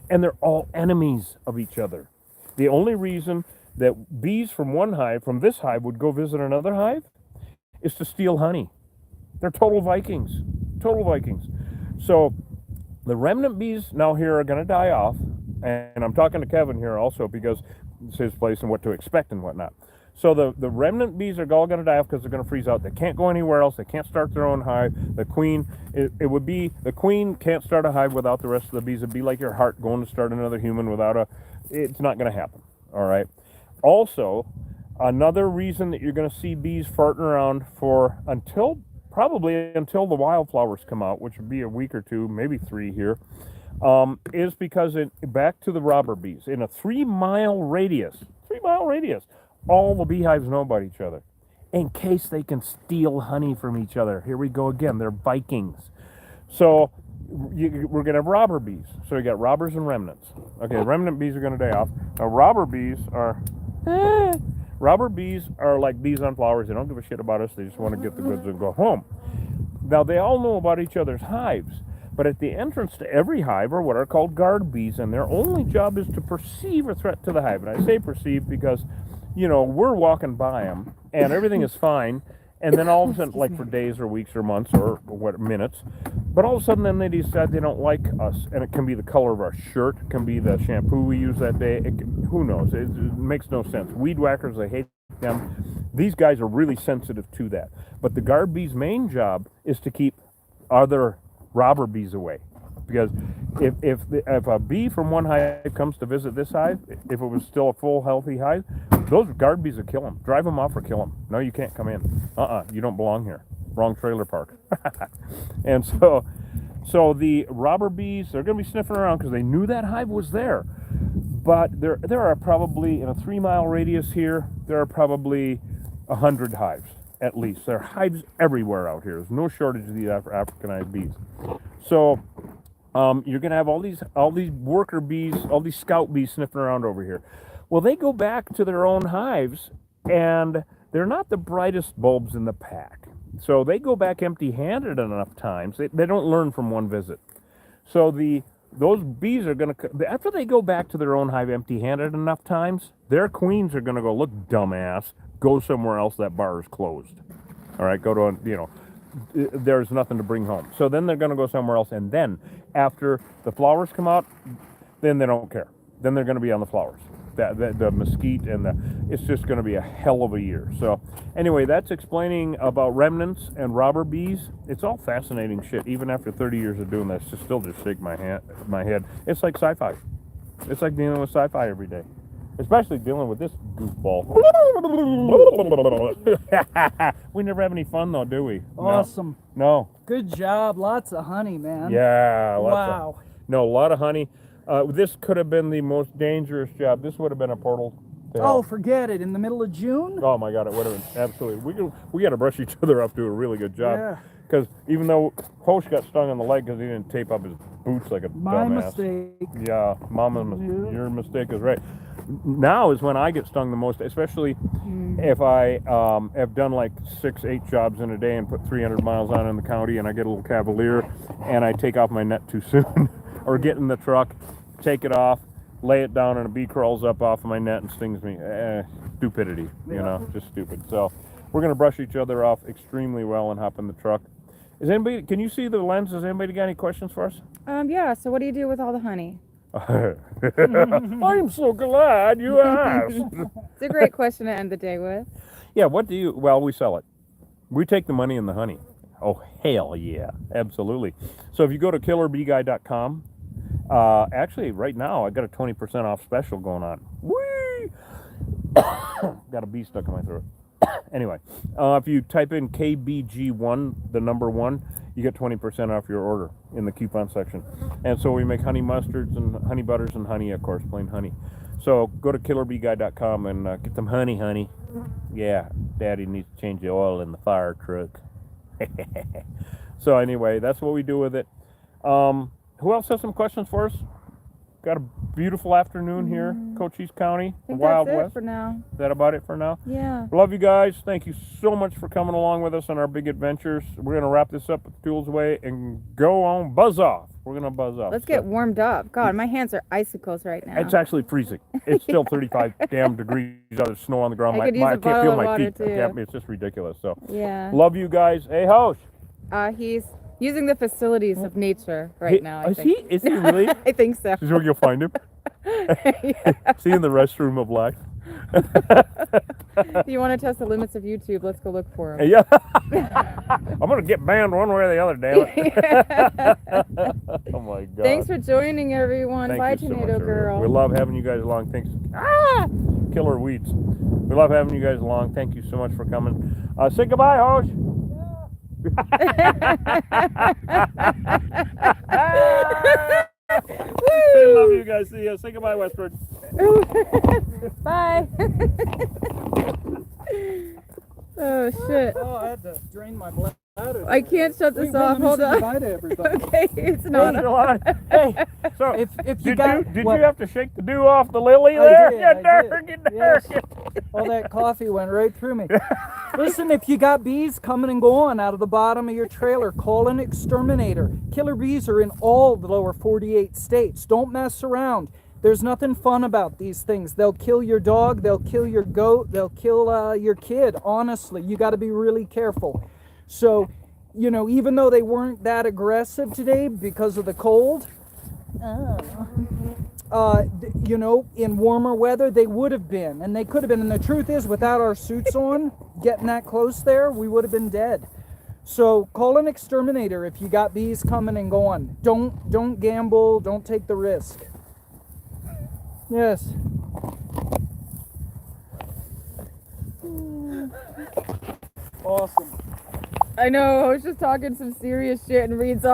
And they're all enemies of each other. The only reason that bees from this hive would go visit another hive is to steal honey. They're total Vikings. Total Vikings. So the remnant bees now here are going to die off. And I'm talking to Kevin here also because it's his place and what to expect and whatnot. So the remnant bees are all going to die off because they're going to freeze out. They can't go anywhere else. They can't start their own hive. The queen, the queen can't start a hive without the rest of the bees. It'd be like your heart going to start another human without it's not going to happen. All right. Also, another reason that you're going to see bees farting around probably until the wildflowers come out, which would be a week or two, maybe 3 here, is because back to the robber bees. In a 3-mile radius, all the beehives know about each other in case they can steal honey from each other. Here we go again. They're Vikings. So we're going to have robber bees. So you got robbers and remnants. Okay, remnant bees are going to die off. Now robber bees are like bees on flowers. They don't give a shit about us. They just want to get the goods and go home. Now they all know about each other's hives. But at the entrance to every hive are what are called guard bees, and their only job is to perceive a threat to the hive. And I say perceive because, we're walking by them, and everything is fine, and then all of a sudden, like for days or weeks or months or minutes, but all of a sudden then they decide they don't like us, and it can be the color of our shirt, it can be the shampoo we use that day, who knows, it makes no sense. Weed whackers, I hate them. These guys are really sensitive to that. But the guard bee's main job is to keep other robber bees away, because if a bee from one hive comes to visit this hive, if it was still a full healthy hive, those guard bees would kill them, drive them off or kill them. No, you can't come in. You don't belong here. Wrong trailer park. And so the robber bees, they're going to be sniffing around because they knew that hive was there. But there are probably, in a 3-mile radius here, there are probably 100 hives. At least. There are hives everywhere out here. There's no shortage of these Africanized bees. So you're going to have all these worker bees, all these scout bees sniffing around over here. Well, they go back to their own hives, and they're not the brightest bulbs in the pack. So they go back empty-handed enough times. They don't learn from one visit. So those bees are going to, after they go back to their own hive empty-handed enough times, their queens are going to go, look, dumbass, go somewhere else, that bar is closed. All right, go to, there's nothing to bring home. So then they're going to go somewhere else, and then after the flowers come out, then they don't care. Then they're going to be on the flowers. The mesquite, and it's just going to be a hell of a year. So anyway, that's explaining about remnants and robber bees. It's all fascinating shit. Even after 30 years of doing this, still just shake my head. It's like sci-fi. It's like dealing with sci-fi every day. especially dealing with this goofball. We never have any fun though, do we? Awesome. No. Good job. Lots of honey, man. Yeah. Wow. No, a lot of honey. This could have been the most dangerous job. This would have been a portal. to Oh, hell. forget it. In the middle of June? Oh my God, it would have been absolutely. We got to brush each other up, do a really good job. Yeah. Because even though Hosh got stung on the leg because he didn't tape up his boots like a My dumbass. mistake. Yeah, Mama, Yeah. your mistake is right. Now is when I get stung the most, especially if I have done like 6-8 jobs in a day and put 300 miles on in the county, and I get a little cavalier, and I take off my net too soon, or get in the truck, take it off, lay it down, and a bee crawls up off of my net and stings me. Stupidity, you know, just stupid. So we're gonna brush each other off extremely well and hop in the truck. Is anybody? Can you see the lens? Has anybody got any questions for us? Yeah, so what do you do with all the honey? I'm so glad you asked. It's a great question to end the day with. Yeah, what do you, well, we sell it. We take the money and the honey. Oh, hell yeah, absolutely. So if you go to killerbeeguy.com, actually right now I got a 20% off special going on. Whee! Got a bee stuck in my throat. Anyway, if you type in KBG1, the number 1, you get 20% off your order in the coupon section. And so we make honey mustards and honey butters and honey, of course, plain honey. So go to killerbeeguy.com and get some honey. Yeah, Daddy needs to change the oil in the fire truck. So anyway, that's what we do with it. Who else has some questions for us? Got a beautiful afternoon here, Cochise County, I think Wild that's it West. for now. Is that about it for now? Yeah. Love you guys. Thank you so much for coming along with us on our big adventures. We're going to wrap this up with the tools away and go on buzz off. We're going to buzz off. Let's get warmed up. God, my hands are icicles right now. It's actually freezing. It's still 35 damn degrees out of snow on the ground. I could use a I can't bottle feel of my water, feet. too. It's just ridiculous. So Yeah. love you guys. Hey, Hosh. He's using the facilities of nature right now, I Is think. he really? I think so. This is where you'll find him. See you in the restroom of life. If you want to test the limits of YouTube, let's go look for him. Yeah. I'm going to get banned one way or the other, damn it. Oh my God. Thanks for joining, everyone. Thank Bye, you so much, Tornado everyone. Girl. We love having you guys along. Thanks. Killer weeds. We love having you guys along. Thank you so much for coming. Say goodbye, Hosh. I love you guys. See ya. Say goodbye, Westford. Bye. Oh, shit. Oh, I had to drain my bladder. I can't shut this off. Hold on. Goodbye to everybody. Okay, it's not. Hey, so If you did got you what- have to shake the dew off the lily I there? did, You I did. darn, you Yes. darn. All that coffee went right through me. Listen, if you got bees coming and going out of the bottom of your trailer, call an exterminator. Killer bees are in all the lower 48 states. Don't mess around. There's nothing fun about these things. They'll kill your dog, they'll kill your goat, they'll kill your kid. Honestly, you got to be really careful. So, you know, even though they weren't that aggressive today because of the cold, you know, in warmer weather, they would have been, and they could have been. And the truth is, without our suits on, getting that close there, we would have been dead. So call an exterminator if you got bees coming and going. Don't gamble. Don't take the risk. Yes. Awesome. I know. I was just talking some serious shit and reads all.